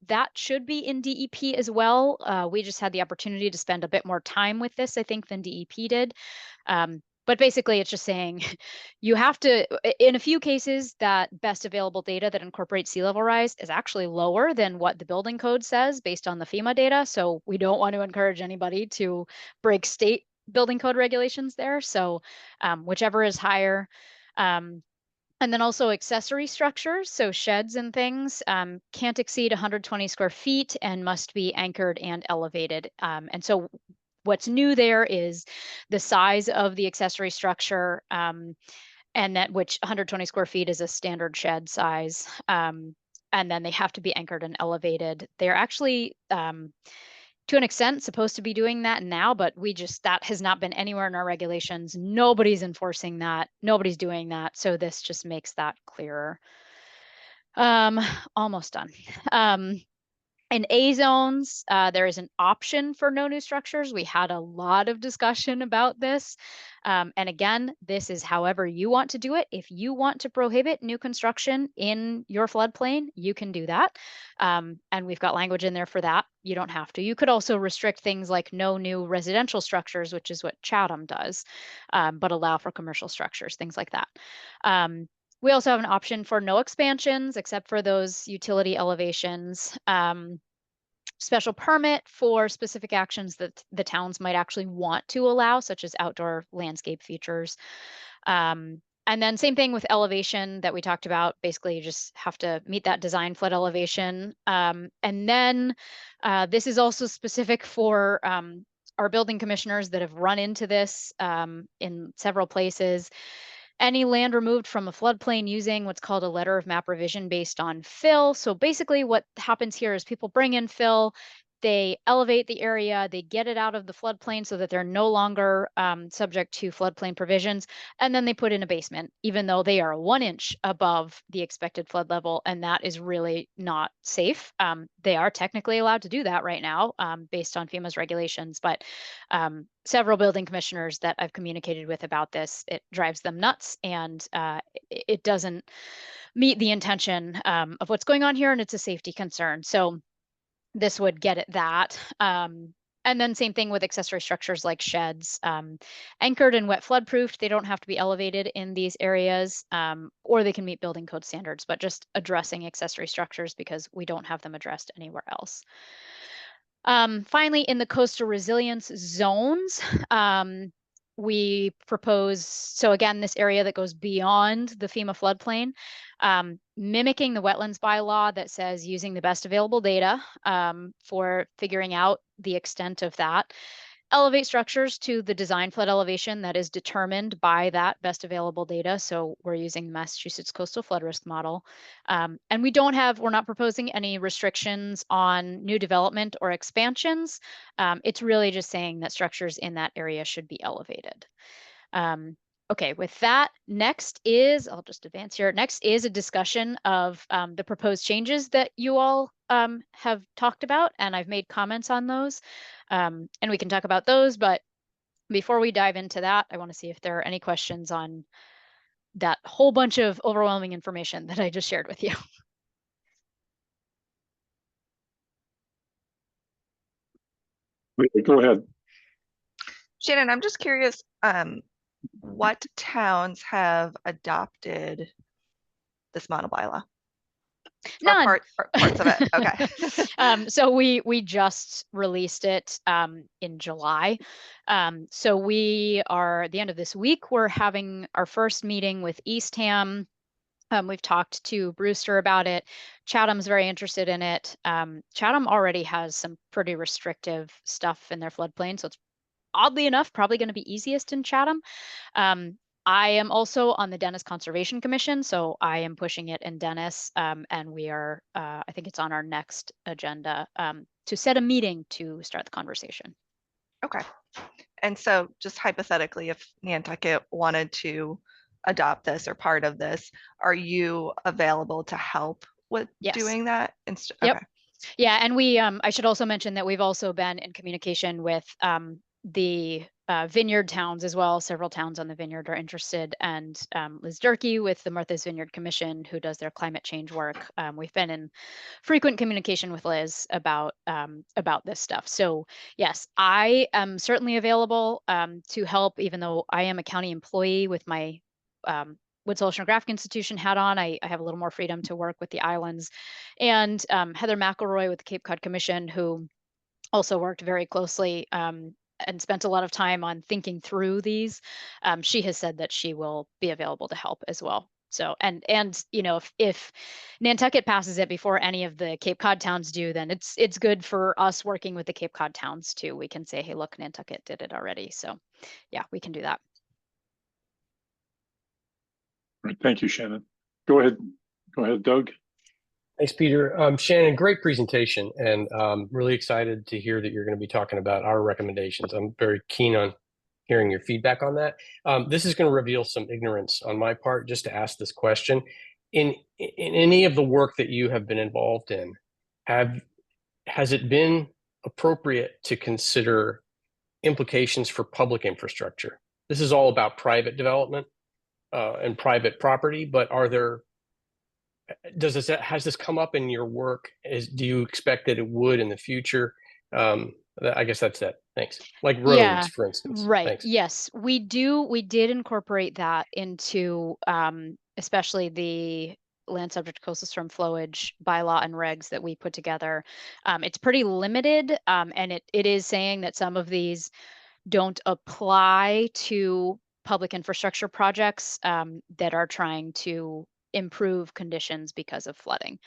That should be in DEP as well. We just had the opportunity to spend a bit more time with this, I think, than DEP did. But basically, it's just saying you have to, in a few cases, that best available data that incorporates sea level rise is actually lower than what the building code says based on the FEMA data. So we don't want to encourage anybody to break state building code regulations there. So whichever is higher. And then also accessory structures, so sheds and things, can't exceed 120 square feet and must be anchored and elevated. And so what's new there is the size of the accessory structure, and that which 120 square feet is a standard shed size. And then they have to be anchored and elevated. They're actually, to an extent, supposed to be doing that now, but that has not been anywhere in our regulations. Nobody's enforcing that. Nobody's doing that. So this just makes that clearer. Almost done. In A zones, there is an option for no new structures. We had a lot of discussion about this. And again, this is however you want to do it. If you want to prohibit new construction in your floodplain, you can do that. And we've got language in there for that. You don't have to. You could also restrict things like no new residential structures, which is what Chatham does, but allow for commercial structures, things like that. We also have an option for no expansions except for those utility elevations. Special permit for specific actions that the towns might actually want to allow, such as outdoor landscape features. And then same thing with elevation that we talked about. Basically, you just have to meet that design flood elevation. And then this is also specific for our building commissioners that have run into this in several places. Any land removed from a floodplain using what's called a letter of map revision based on fill. So basically what happens here is people bring in fill, they elevate the area, they get it out of the floodplain so that they're no longer subject to floodplain provisions, and then they put in a basement, even though they are 1 inch above the expected flood level, and that is really not safe. They are technically allowed to do that right now based on FEMA's regulations, but several building commissioners that I've communicated with about this, it drives them nuts, and it doesn't meet the intention of what's going on here, and it's a safety concern. So this would get at that. And then same thing with accessory structures like sheds, anchored and wet flood proofed. They don't have to be elevated in these areas, or they can meet building code standards, but just addressing accessory structures because we don't have them addressed anywhere else. Finally, in the coastal resilience zones, we propose, so again, this area that goes beyond the FEMA floodplain, mimicking the wetlands bylaw that says using the best available data for figuring out the extent of that. Elevate structures to the design flood elevation that is determined by that best available data. So we're using the Massachusetts Coastal Flood Risk Model. And we're not proposing any restrictions on new development or expansions. It's really just saying that structures in that area should be elevated. Okay, with that, next is, I'll just advance here. Next is a discussion of the proposed changes that you all have talked about, and I've made comments on those. And we can talk about those, but before we dive into that, I want to see if there are any questions on that whole bunch of overwhelming information that I just shared with you. Go ahead. Shannon, I'm just curious, what towns have adopted this model bylaw? None. Or parts of it. Okay. So we just released it in July. So we are at the end of this week, we're having our first meeting with Eastham We've talked to Brewster about it. Chatham's very interested in it. Chatham already has some pretty restrictive stuff in their floodplain, so it's oddly enough probably going to be easiest in Chatham. I am also on the Dennis Conservation Commission, so I am pushing it in Dennis, and we are, I think it's on our next agenda to set a meeting to start the conversation. Okay. And so just hypothetically, if Nantucket wanted to adopt this or part of this, are you available to help with Yes. doing that? Yep. Okay. Yeah, and we, I should also mention that we've also been in communication with the vineyard towns as well. Several towns on the vineyard are interested, and Liz Durkee with the Martha's Vineyard Commission, who does their climate change work. We've been in frequent communication with Liz about this stuff. So yes, I am certainly available to help, even though I am a county employee with my Woods Hole Oceanographic Institution hat on. I have a little more freedom to work with the islands. And Heather McElroy with the Cape Cod Commission, who also worked very closely and spent a lot of time on thinking through these. She has said that she will be available to help as well. So, and you know, if Nantucket passes it before any of the Cape Cod towns do, then it's good for us working with the Cape Cod towns too. We can say, hey, look, Nantucket did it already. So yeah, we can do that. Right, thank you, Shannon. Go ahead, Doug. Thanks, Peter. Shannon, great presentation, and really excited to hear that you're going to be talking about our recommendations. I'm very keen on hearing your feedback on that. This is going to reveal some ignorance on my part, just to ask this question. In any of the work that you have been involved in, has it been appropriate to consider implications for public infrastructure? This is all about private development and private property, but has this come up in your work? Do you expect that it would in the future? I guess that's it. Thanks. Like roads, Yeah, for instance. right. Thanks. Yes, we did incorporate that into especially the land subject to coastal storm flowage bylaw and regs that we put together. It's pretty limited, and it is saying that some of these don't apply to public infrastructure projects that are trying to improve conditions because of flooding.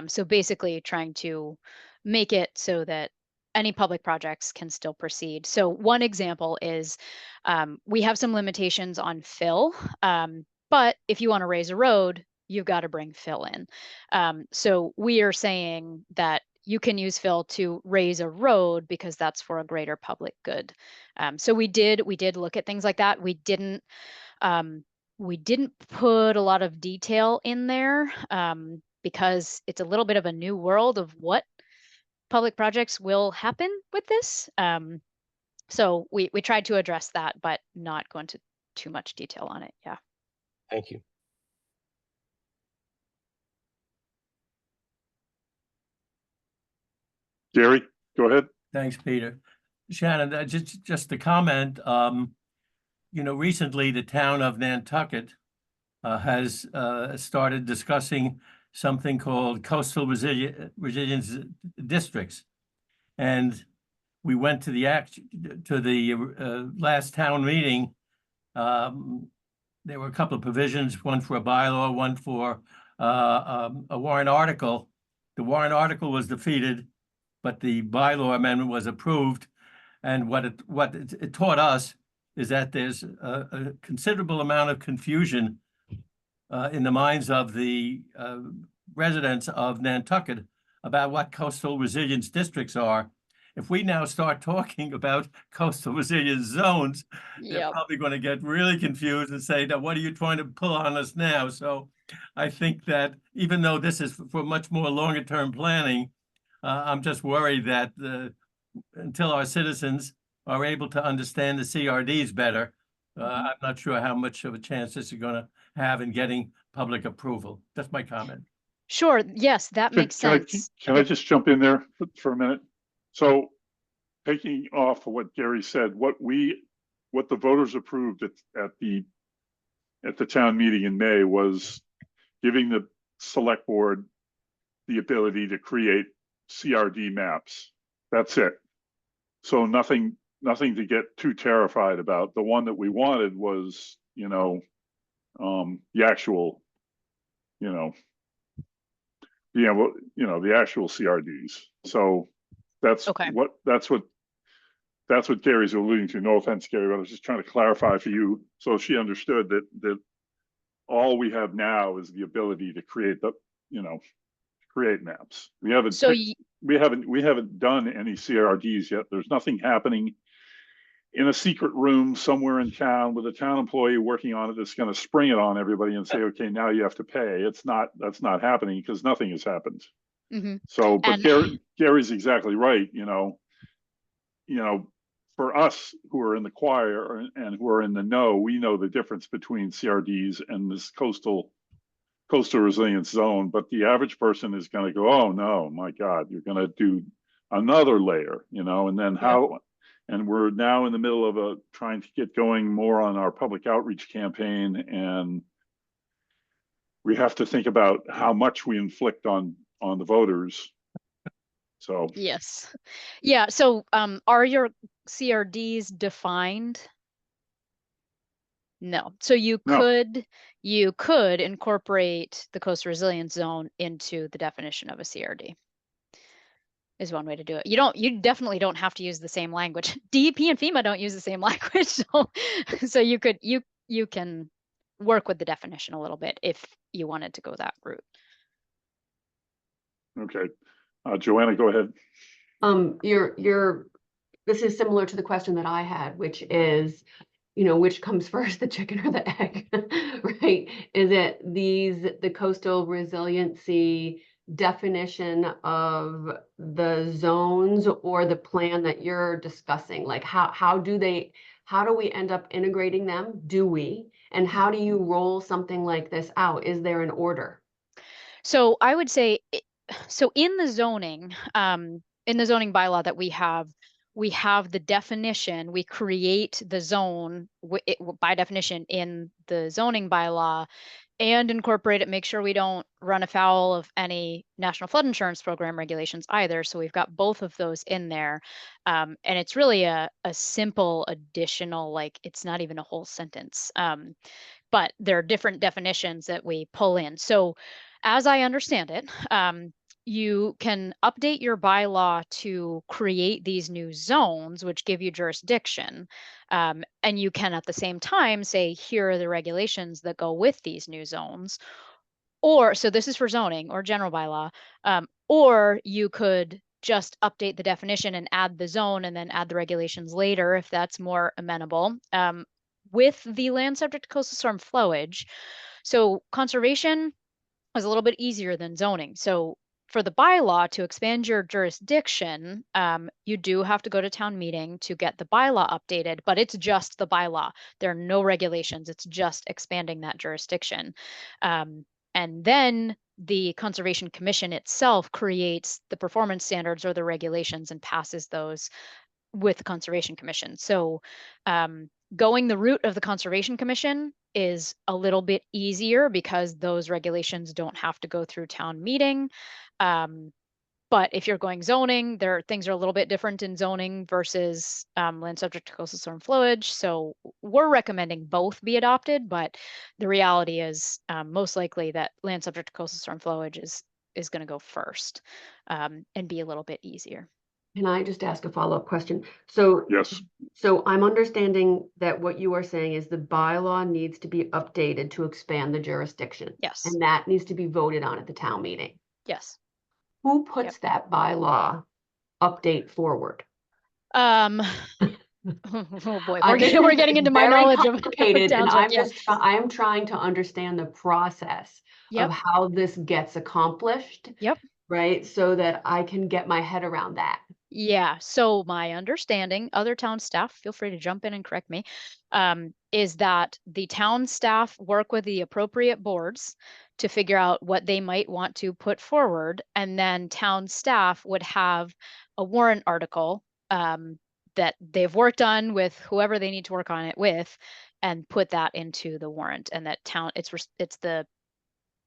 So basically trying to make it so that any public projects can still proceed. So one example is we have some limitations on fill, but if you want to raise a road, you've got to bring fill in. So we are saying that you can use fill to raise a road because that's for a greater public good. So we did look at things like that. We didn't put a lot of detail in there because it's a little bit of a new world of what public projects will happen with this. So we tried to address that, but not go into too much detail on it. Yeah. Thank you. Gary, go ahead. Thanks, Peter. Shannon, just a comment. You know, recently the town of Nantucket has started discussing something called coastal resilience districts, and we went to the last town meeting. There were a couple of provisions, one for a bylaw, one for a warrant article. The warrant article was defeated, but the bylaw amendment was approved. And what it taught us is that there's a considerable amount of confusion in the minds of the residents of Nantucket about what coastal resilience districts are. If we now start talking about coastal resilience zones, they're probably going to get really confused and say, "Now, what are you trying to pull on us now?" So I think that even though this is for much more longer term planning, I'm just worried that until our citizens are able to understand the CRDs better, I'm not sure how much of a chance this is going to have in getting public approval. That's my comment. Sure. Yes, that makes sense. Can I just jump in there for a minute? So taking off of what Gary said, what the voters approved at the town meeting in May was giving the select board the ability to create CRD maps. That's it. So nothing to get too terrified about. The one that we wanted was, you know, the actual you know, the actual CRDs. So that's Okay. that's what Gary's alluding to. No offense, Gary, but I was just trying to clarify for you so she understood that all we have now is the ability to create create maps. We haven't So we haven't done any CRDs yet. There's nothing happening in a secret room somewhere in town with a town employee working on it that's going to spring it on everybody and say, okay, now you have to pay. That's not happening because nothing has happened. mm-hmm. So, but And Gary's exactly right. For us who are in the choir and who are in the know, we know the difference between CRDs and this coastal resilience zone. But the average person is going to go, oh no, my God, you're going to do another layer, and then how? And we're now in the middle of trying to get going more on our public outreach campaign, and we have to think about how much we inflict on the voters. So yes. Yeah. So are your CRDs defined? No. So you could incorporate the coastal resilience zone into the definition of a CRD. Is one way to do it. You definitely don't have to use the same language. DEP and FEMA don't use the same language. So you can work with the definition a little bit if you wanted to go that route. Okay. Joanna, go ahead. This is similar to the question that I had, which is, which comes first, the chicken or the egg, right? Is it the coastal resiliency definition of the zones or the plan that you're discussing? Like how do we end up integrating them? Do we? And how do you roll something like this out? Is there an order? So I would say, so in the zoning bylaw that we have the definition, we create the zone by definition in the zoning bylaw and incorporate it, make sure we don't run afoul of any National Flood Insurance Program regulations either. So we've got both of those in there. And it's really a simple additional, like it's not even a whole sentence. But there are different definitions that we pull in. So as I understand it, you can update your bylaw to create these new zones, which give you jurisdiction. And you can at the same time say, here are the regulations that go with these new zones. Or, so this is for zoning or general bylaw, or you could just update the definition and add the zone and then add the regulations later if that's more amenable. With the land subject to coastal storm flowage, so conservation is a little bit easier than zoning. So for the bylaw to expand your jurisdiction, you do have to go to town meeting to get the bylaw updated, but it's just the bylaw. There are no regulations. It's just expanding that jurisdiction. And then the Conservation Commission itself creates the performance standards or the regulations and passes those with the Conservation Commission. So going the route of the Conservation Commission is a little bit easier because those regulations don't have to go through town meeting. But if you're going zoning, things are a little bit different in zoning versus land subject to coastal storm flowage. So we're recommending both be adopted, but the reality is most likely that land subject to coastal storm flowage is going to go first and be a little bit easier. Can I just ask a follow-up question? So yes. So I'm understanding that what you are saying is the bylaw needs to be updated to expand the jurisdiction. Yes. And that needs to be voted on at the town meeting. Yes. Who puts that bylaw update forward? Oh boy, we're getting into my knowledge of complicated, and I am trying to understand the process of how this gets accomplished. Yep. Right, so that I can get my head around that. Yeah. So my understanding, other town staff, feel free to jump in and correct me, is that the town staff work with the appropriate boards to figure out what they might want to put forward, and then town staff would have a warrant article that they've worked on with whoever they need to work on it with, and put that into the warrant, and that it's the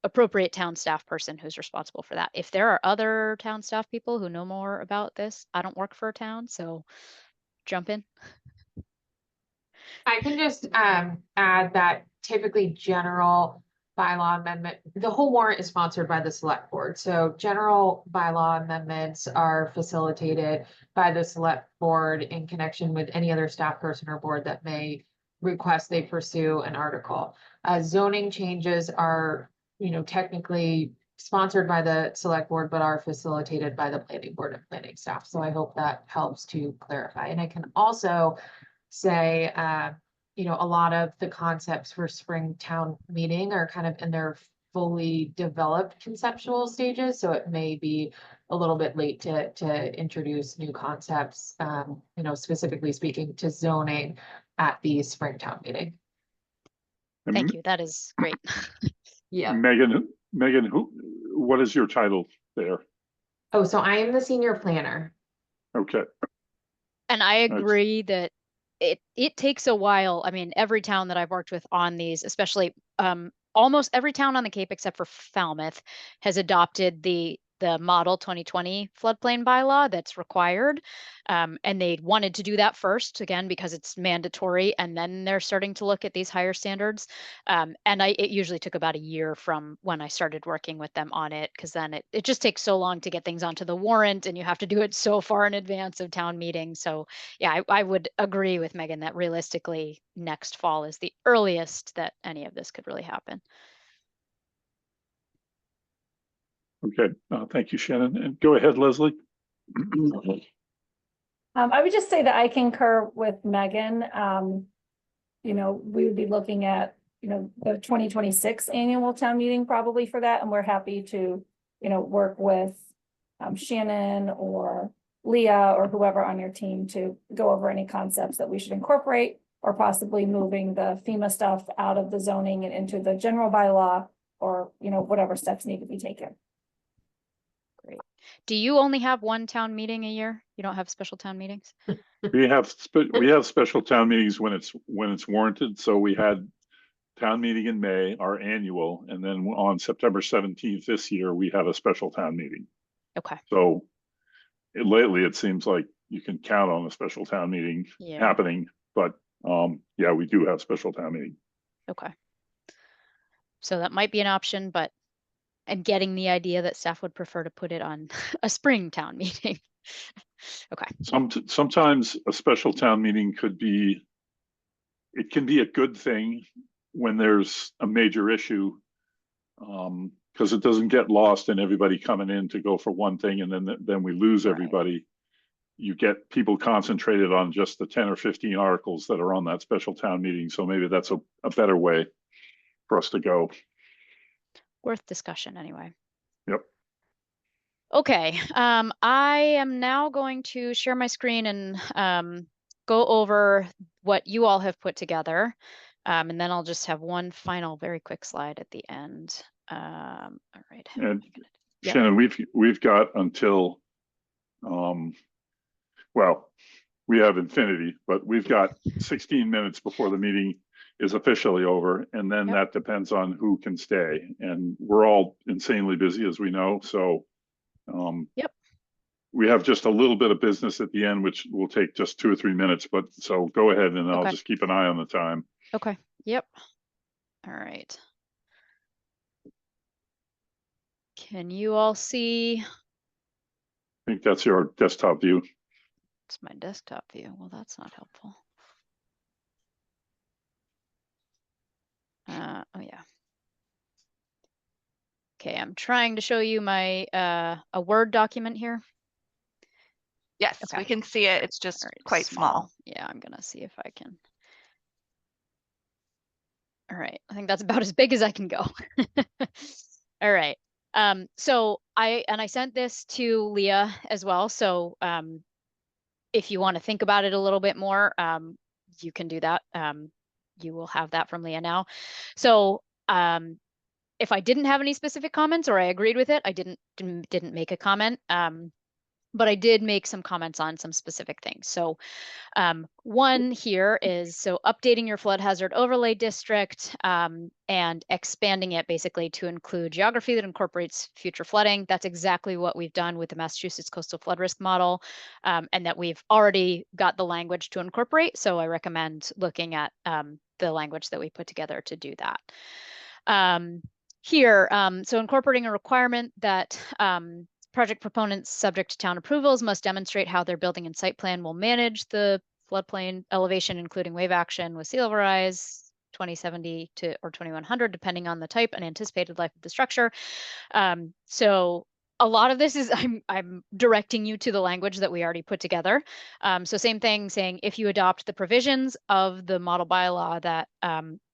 appropriate town staff person who's responsible for that. If there are other town staff people who know more about this, I don't work for a town, so jump in. I can just add that typically general bylaw amendment, the whole warrant is sponsored by the select board. So general bylaw amendments are facilitated by the select board in connection with any other staff person or board that may request they pursue an article. Zoning changes are, technically sponsored by the select board, but are facilitated by the planning board and planning staff. So I hope that helps to clarify. And I can also say, a lot of the concepts for spring town meeting are kind of in their fully developed conceptual stages. So it may be a little bit late to introduce new concepts, specifically speaking to zoning at the spring town meeting. Thank you. That is great. Yeah. Megan, what is your title there? Oh, so I am the senior planner. Okay. And I agree that it takes a while. I mean, every town that I've worked with on these, especially almost every town on the Cape except for Falmouth has adopted the model 2020 floodplain bylaw that's required. And they wanted to do that first, again, because it's mandatory. And then they're starting to look at these higher standards. And it usually took about a year from when I started working with them on it, because then it just takes so long to get things onto the warrant and you have to do it so far in advance of town meeting. So yeah, I would agree with Megan that realistically next fall is the earliest that any of this could really happen. Okay, thank you, Shannon. And go ahead, Leslie. I would just say that I concur with Megan. We would be looking at, the 2026 annual town meeting probably for that. And we're happy to, work with Shannon or Leah or whoever on your team to go over any concepts that we should incorporate, or possibly moving the FEMA stuff out of the zoning and into the general bylaw, or, whatever steps need to be taken. Great. Do you only have one town meeting a year? You don't have special town meetings? We have special town meetings when it's warranted. So we had town meeting in May, our annual, and then on September 17th this year, we had a special town meeting. Okay. So lately it seems like you can count on a special town meeting happening, but yeah, we do have special town meeting. Okay. So that might be an option, but I'm getting the idea that staff would prefer to put it on a spring town meeting. Okay. Sometimes a special town meeting can be a good thing when there's a major issue, because it doesn't get lost in everybody coming in to go for one thing and then we lose everybody. You get people concentrated on just the 10 or 15 articles that are on that special town meeting. So maybe that's a better way for us to go. Worth discussion anyway. Yep. Okay, I am now going to share my screen and go over what you all have put together. And then I'll just have one final very quick slide at the end. All right. And Shannon, we've got until, well, we have infinity, but we've got 16 minutes before the meeting is officially over. And then that depends on who can stay. And we're all insanely busy, as we know. So we have just a little bit of business at the end, which will take just 2 or 3 minutes. But so go ahead and I'll just keep an eye on the time. Okay. Yep. All right. Can you all see? I think that's your desktop view. It's my desktop view. Well, that's not helpful. Oh yeah. Okay, I'm trying to show you my a Word document here. Yes, we can see it. It's just quite small. Yeah, I'm gonna see if I can. All right, I think that's about as big as I can go. All right. So I sent this to Leah as well. So if you want to think about it a little bit more, you can do that. You will have that from Leah now. So if I didn't have any specific comments or I agreed with it, I didn't make a comment. But I did make some comments on some specific things. So one here is, so updating your flood hazard overlay district and expanding it basically to include geography that incorporates future flooding. That's exactly what we've done with the Massachusetts Coastal Flood Risk Model, and that we've already got the language to incorporate. So I recommend looking at the language that we put together to do that. Here, so incorporating a requirement that project proponents subject to town approvals must demonstrate how their building and site plan will manage the floodplain elevation, including wave action with sea level rise, 2070 to or 2100, depending on the type and anticipated life of the structure. So a lot of this is I'm directing you to the language that we already put together. So same thing, saying if you adopt the provisions of the model bylaw that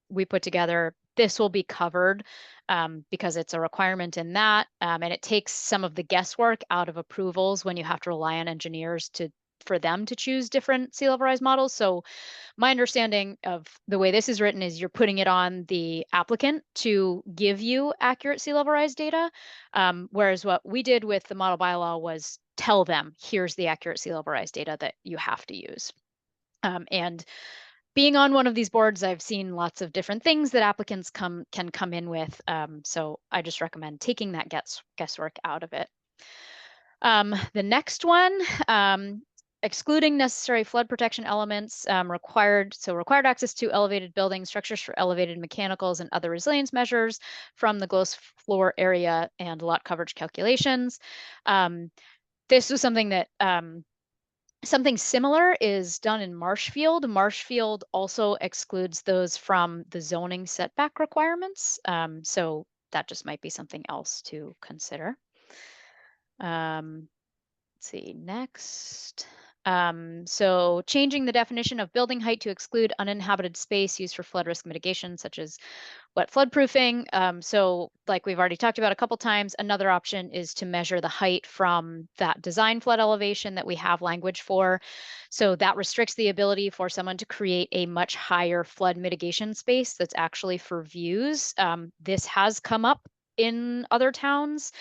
we put together, this will be covered because it's a requirement in that, and it takes some of the guesswork out of approvals when you have to rely on engineers for them to choose different sea level rise models. So my understanding of the way this is written is you're putting it on the applicant to give you accurate sea level rise data, whereas what we did with the model bylaw was tell them, here's the accurate sea level rise data that you have to use. And being on one of these boards, I've seen lots of different things that applicants can come in with. So I just recommend taking that guesswork out of it. The next one, excluding necessary flood protection elements, required access to elevated building structures for elevated mechanicals and other resilience measures from the gross floor area and lot coverage calculations. This was something that something similar is done in Marshfield. Marshfield also excludes those from the zoning setback requirements. So that just might be something else to consider. Let's see, next. So changing the definition of building height to exclude uninhabited space used for flood risk mitigation, such as wet flood proofing. So like we've already talked about a couple times, another option is to measure the height from that design flood elevation that we have language for. So that restricts the ability for someone to create a much higher flood mitigation space that's actually for views. This has come up in other towns.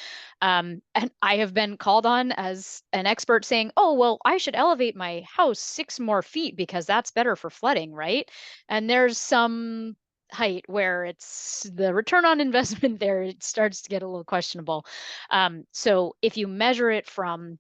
And I have been called on as an expert saying, oh, well, I should elevate my house 6 more feet because that's better for flooding, right? And there's some height where it's the return on investment there, it starts to get a little questionable. So if you measure it from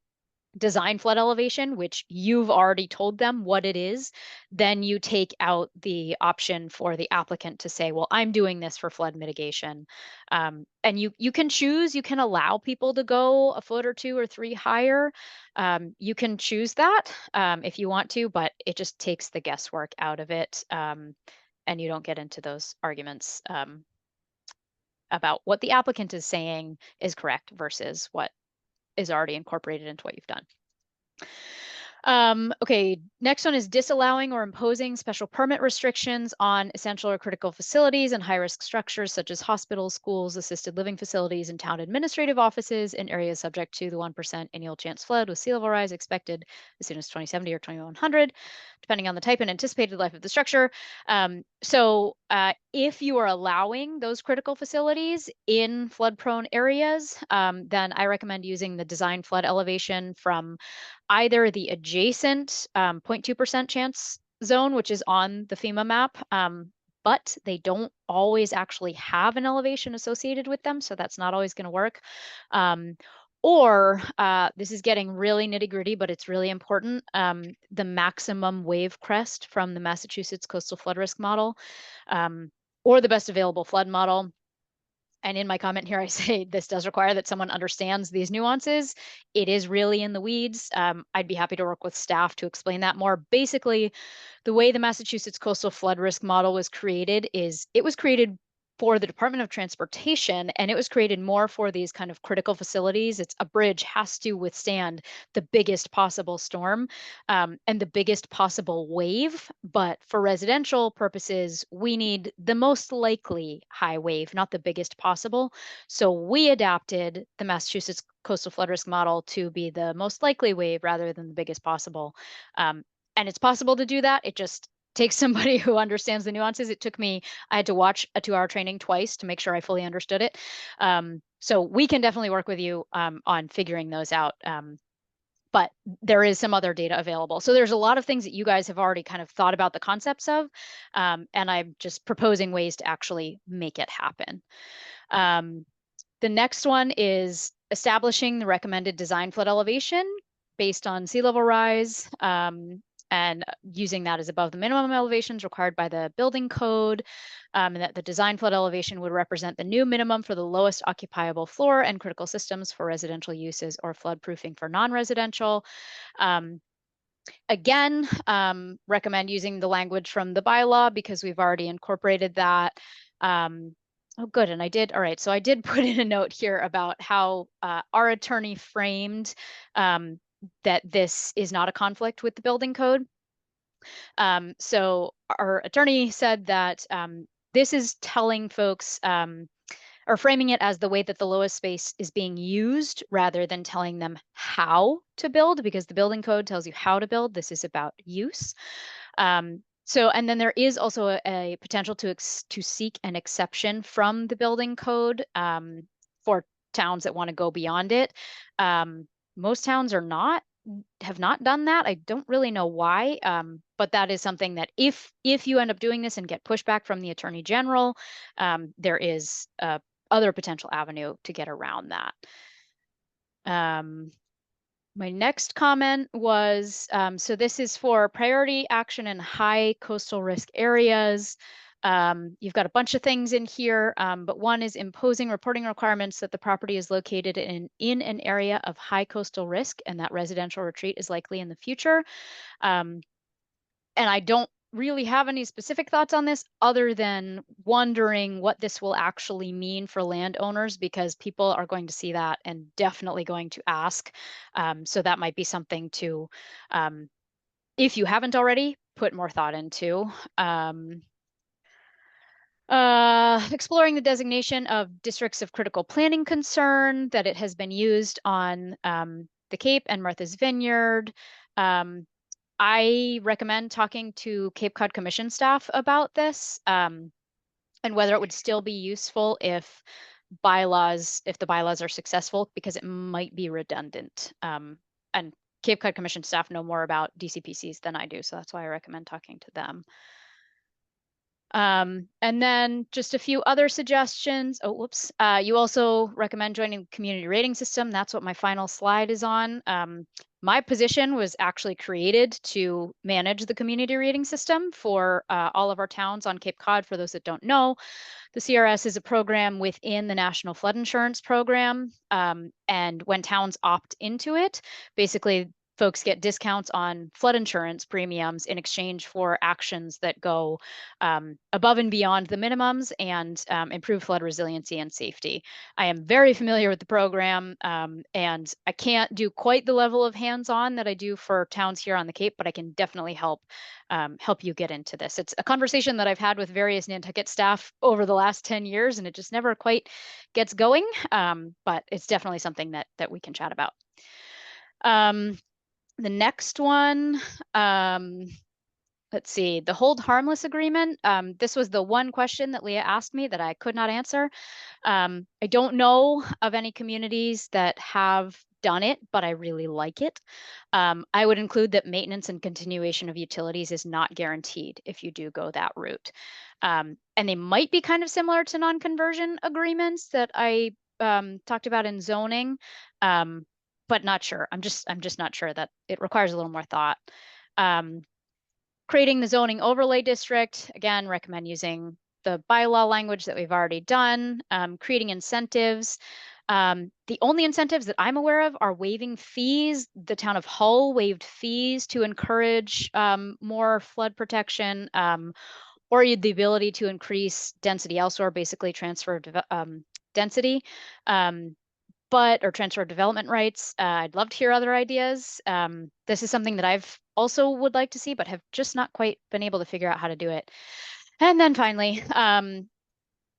design flood elevation, which you've already told them what it is, then you take out the option for the applicant to say, well, I'm doing this for flood mitigation. And you can choose, you can allow people to go a foot or 2 or 3 higher. You can choose that if you want to, but it just takes the guesswork out of it. And you don't get into those arguments about what the applicant is saying is correct versus what is already incorporated into what you've done. Okay, next one is disallowing or imposing special permit restrictions on essential or critical facilities and high-risk structures such as hospitals, schools, assisted living facilities, and town administrative offices in areas subject to the 1% annual chance flood with sea level rise expected as soon as 2070 or 2100, depending on the type and anticipated life of the structure. So if you are allowing those critical facilities in flood-prone areas, then I recommend using the design flood elevation from either the adjacent 0.2% chance zone, which is on the FEMA map, but they don't always actually have an elevation associated with them, so that's not always going to work. Or this is getting really nitty gritty, but it's really important, the maximum wave crest from the Massachusetts coastal flood risk model, or the best available flood model. And in my comment here, I say this does require that someone understands these nuances. It is really in the weeds. I'd be happy to work with staff to explain that more. Basically, the way the Massachusetts coastal flood risk model was created is it was created for the Department of Transportation, and it was created more for these kind of critical facilities. It's a bridge has to withstand the biggest possible storm and the biggest possible wave. But for residential purposes, we need the most likely high wave, not the biggest possible. So we adapted the Massachusetts coastal flood risk model to be the most likely wave rather than the biggest possible. And it's possible to do that. It just takes somebody who understands the nuances. I had to watch a 2-hour training twice to make sure I fully understood it. So we can definitely work with you on figuring those out. But there is some other data available. So there's a lot of things that you guys have already kind of thought about the concepts of, and I'm just proposing ways to actually make it happen. The next one is establishing the recommended design flood elevation based on sea level rise. and using that as above the minimum elevations required by the building code, and that the design flood elevation would represent the new minimum for the lowest occupiable floor and critical systems for residential uses or flood proofing for non-residential. Again, recommend using the language from the bylaw because we've already incorporated that. Oh, good. And I did. All right. So I did put in a note here about how our attorney framed that this is not a conflict with the building code. So our attorney said that this is telling folks or framing it as the way that the lowest space is being used rather than telling them how to build, because the building code tells you how to build. This is about use. So, and then there is also a potential to seek an exception from the building code for towns that want to go beyond it. Most towns have not done that. I don't really know why, but that is something that if you end up doing this and get pushback from the Attorney General, there is other potential avenue to get around that. My next comment was, so this is for priority action in high coastal risk areas. You've got a bunch of things in here, but one is imposing reporting requirements that the property is located in an area of high coastal risk and that residential retreat is likely in the future. And I don't really have any specific thoughts on this other than wondering what this will actually mean for landowners, because people are going to see that and definitely going to ask. So that might be something to, if you haven't already, put more thought into. Exploring the designation of districts of critical planning concern, that it has been used on the Cape and Martha's Vineyard. I recommend talking to Cape Cod Commission staff about this and whether it would still be useful if the bylaws are successful, because it might be redundant. And Cape Cod Commission staff know more about DCPCs than I do, so that's why I recommend talking to them. And then just a few other suggestions. Oh, whoops. You also recommend joining the community rating system. That's what my final slide is on. My position was actually created to manage the community rating system for all of our towns on Cape Cod. For those that don't know, the CRS is a program within the National Flood Insurance Program. And when towns opt into it, basically folks get discounts on flood insurance premiums in exchange for actions that go above and beyond the minimums and improve flood resiliency and safety. I am very familiar with the program, and I can't do quite the level of hands-on that I do for towns here on the Cape, but I can definitely help you get into this. It's a conversation that I've had with various Nantucket staff over the last 10 years, and it just never quite gets going, but it's definitely something that we can chat about. The next one, let's see, the hold harmless agreement. This was the one question that Leah asked me that I could not answer. I don't know of any communities that have done it, but I really like it. I would include that maintenance and continuation of utilities is not guaranteed if you do go that route. And they might be kind of similar to non-conversion agreements that I talked about in zoning. But not sure. I'm just not sure. That it requires a little more thought. Creating the zoning overlay district, again, recommend using the bylaw language that we've already done. Creating incentives. The only incentives that I'm aware of are waiving fees. The town of Hull waived fees to encourage more flood protection, or the ability to increase density elsewhere, basically transfer density. Or transfer of development rights. I'd love to hear other ideas. This is something that I've also would like to see, but have just not quite been able to figure out how to do it. And then finally,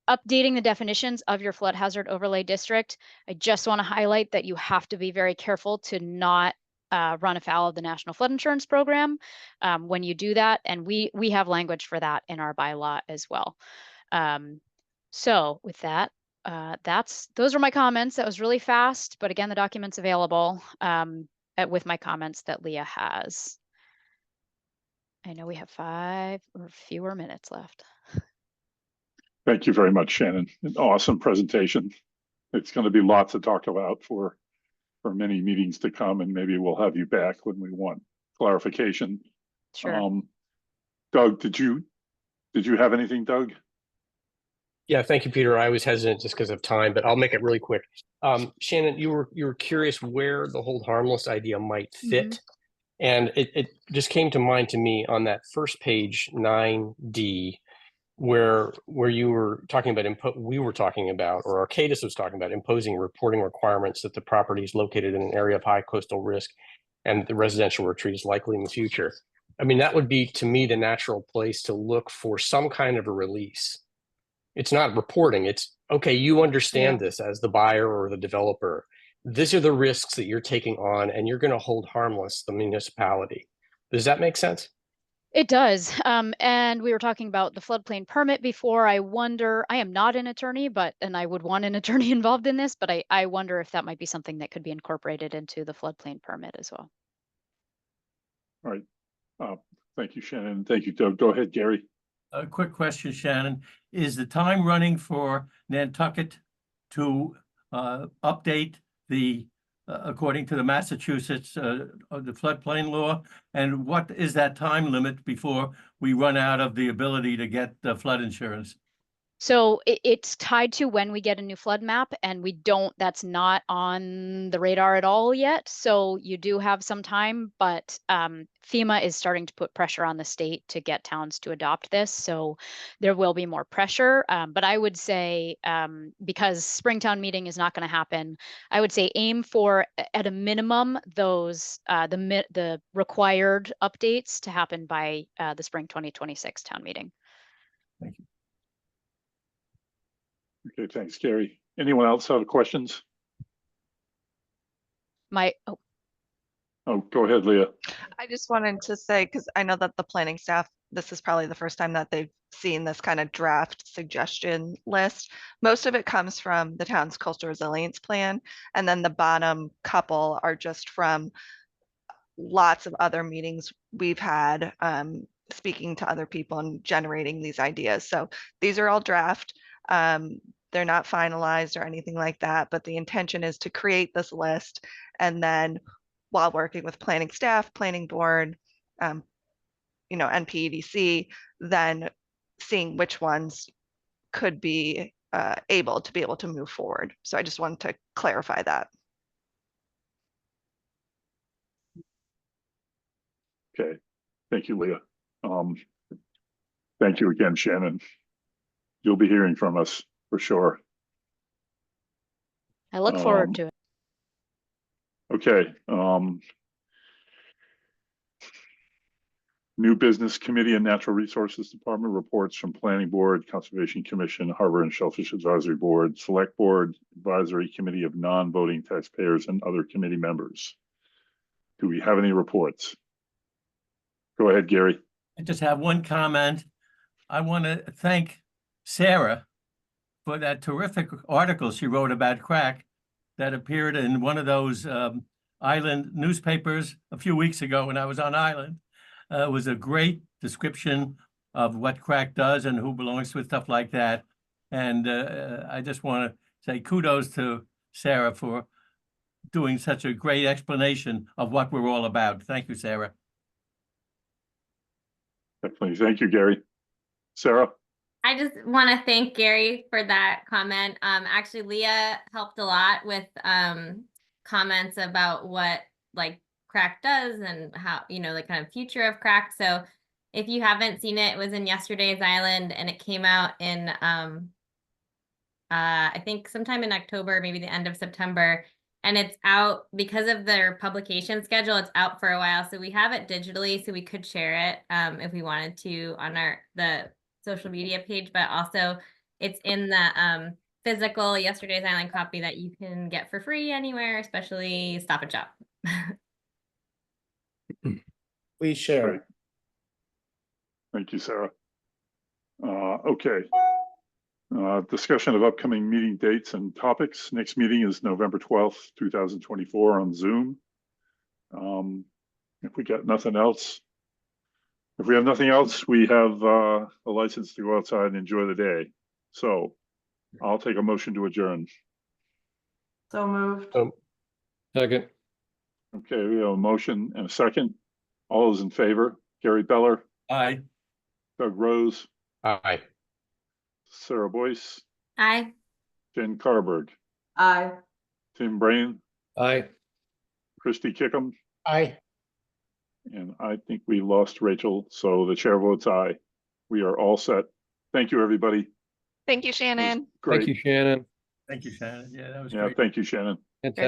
updating the definitions of your flood hazard overlay district. I just want to highlight that you have to be very careful to not run afoul of the National Flood Insurance Program when you do that. And we have language for that in our bylaw as well. So with that, those are my comments. That was really fast, but again, the document's available with my comments that Leah has. I know we have 5 or fewer minutes left. Thank you very much, Shannon. An awesome presentation. It's going to be lots to talk about for many meetings to come, and maybe we'll have you back when we want clarification Sure. Doug, did you have anything, Doug? Yeah, thank you, Peter. I was hesitant just because of time, but I'll make it really quick. Shannon, you were curious where the hold harmless idea might fit. And it just came to mind to me on that first page, 9D, where you were talking about we were talking about, or Arcadis was talking about, imposing reporting requirements that the property is located in an area of high coastal risk and the residential retreat is likely in the future. I mean, that would be, to me, the natural place to look for some kind of a release. It's not reporting. It's, okay, you understand this as the buyer or the developer. These are the risks that you're taking on, and you're going to hold harmless the municipality. Does that make sense? It does. And we were talking about the floodplain permit before. I wonder, I am not an attorney, and I would want an attorney involved in this, but I wonder if that might be something that could be incorporated into the floodplain permit as well. All right. Thank you, Shannon. Thank you, Doug. Go ahead, Gary. A quick question, Shannon. Is the time running for Nantucket to update the, according to the Massachusetts, the floodplain law? And what is that time limit before we run out of the ability to get the flood insurance? So it's tied to when we get a new flood map, and that's not on the radar at all yet. So you do have some time, but FEMA is starting to put pressure on the state to get towns to adopt this. So there will be more pressure. But I would say, because Springtown meeting is not going to happen, I would say aim for, at a minimum, those the required updates to happen by the spring 2026 town meeting. Thank you. Okay, thanks, Gary. Anyone else have questions? Oh, go ahead, Leah. I just wanted to say, because I know that the planning staff, this is probably the first time that they've seen this kind of draft suggestion list. Most of it comes from the town's coastal resilience plan, and then the bottom couple are just from lots of other meetings we've had, speaking to other people and generating these ideas. So these are all draft. They're not finalized or anything like that, but the intention is to create this list, and then while working with planning staff, planning board, NPEDC, then seeing which ones could be able to move forward. So I just wanted to clarify that. Okay, thank you, Leah. Thank you again, Shannon. You'll be hearing from us for sure. I look forward to it. Okay. New Business Committee and Natural Resources Department reports from Planning Board, Conservation Commission, Harbor and Shellfish Advisory Board, Select Board, Advisory Committee of Non-Voting Taxpayers, and other committee members. Do we have any reports? Go ahead, Gary. I just have one comment. I want to thank Sarah for that terrific article she wrote about crack that appeared in one of those island newspapers a few weeks ago when I was on island. It was a great description of what crack does and who belongs to it, stuff like that. And I just want to say kudos to Sarah for doing such a great explanation of what we're all about. Thank you, Sarah. Definitely. Thank you, Gary. Sarah? I just want to thank Gary for that comment. Actually, Leah helped a lot with comments about what crack does and how, the kind of future of crack. So if you haven't seen it, it was in yesterday's Island, and it came out in I think sometime in October, maybe the end of September. And it's out because of their publication schedule. It's out for a while. So we have it digitally, so we could share it if we wanted to on the social media page, but also it's in the physical yesterday's Island copy that you can get for free anywhere, especially Stop and Shop. Please share. Great. Thank you, Sarah. Okay. Discussion of upcoming meeting dates and topics. Next meeting is November 12th, 2024 on Zoom. If we got nothing else, if we have nothing else, we have a license to go outside and enjoy the day. So I'll take a motion to adjourn. So moved. Second. Okay, we have a motion and a second. All those in favor, Gary Beller, Aye. Doug Rose, Aye. Sarah Boyce, Aye. Jen Carberg, Aye. Tim Brain, Aye. Christy Kickham, Aye. and I think we lost Rachel, so the chair votes aye. We are all set. Thank you, everybody. Thank you, It was Shannon. Great. Thank you, Shannon. Thank you, Shannon. Yeah, that was Yeah, great. thank you, Shannon. Fantastic.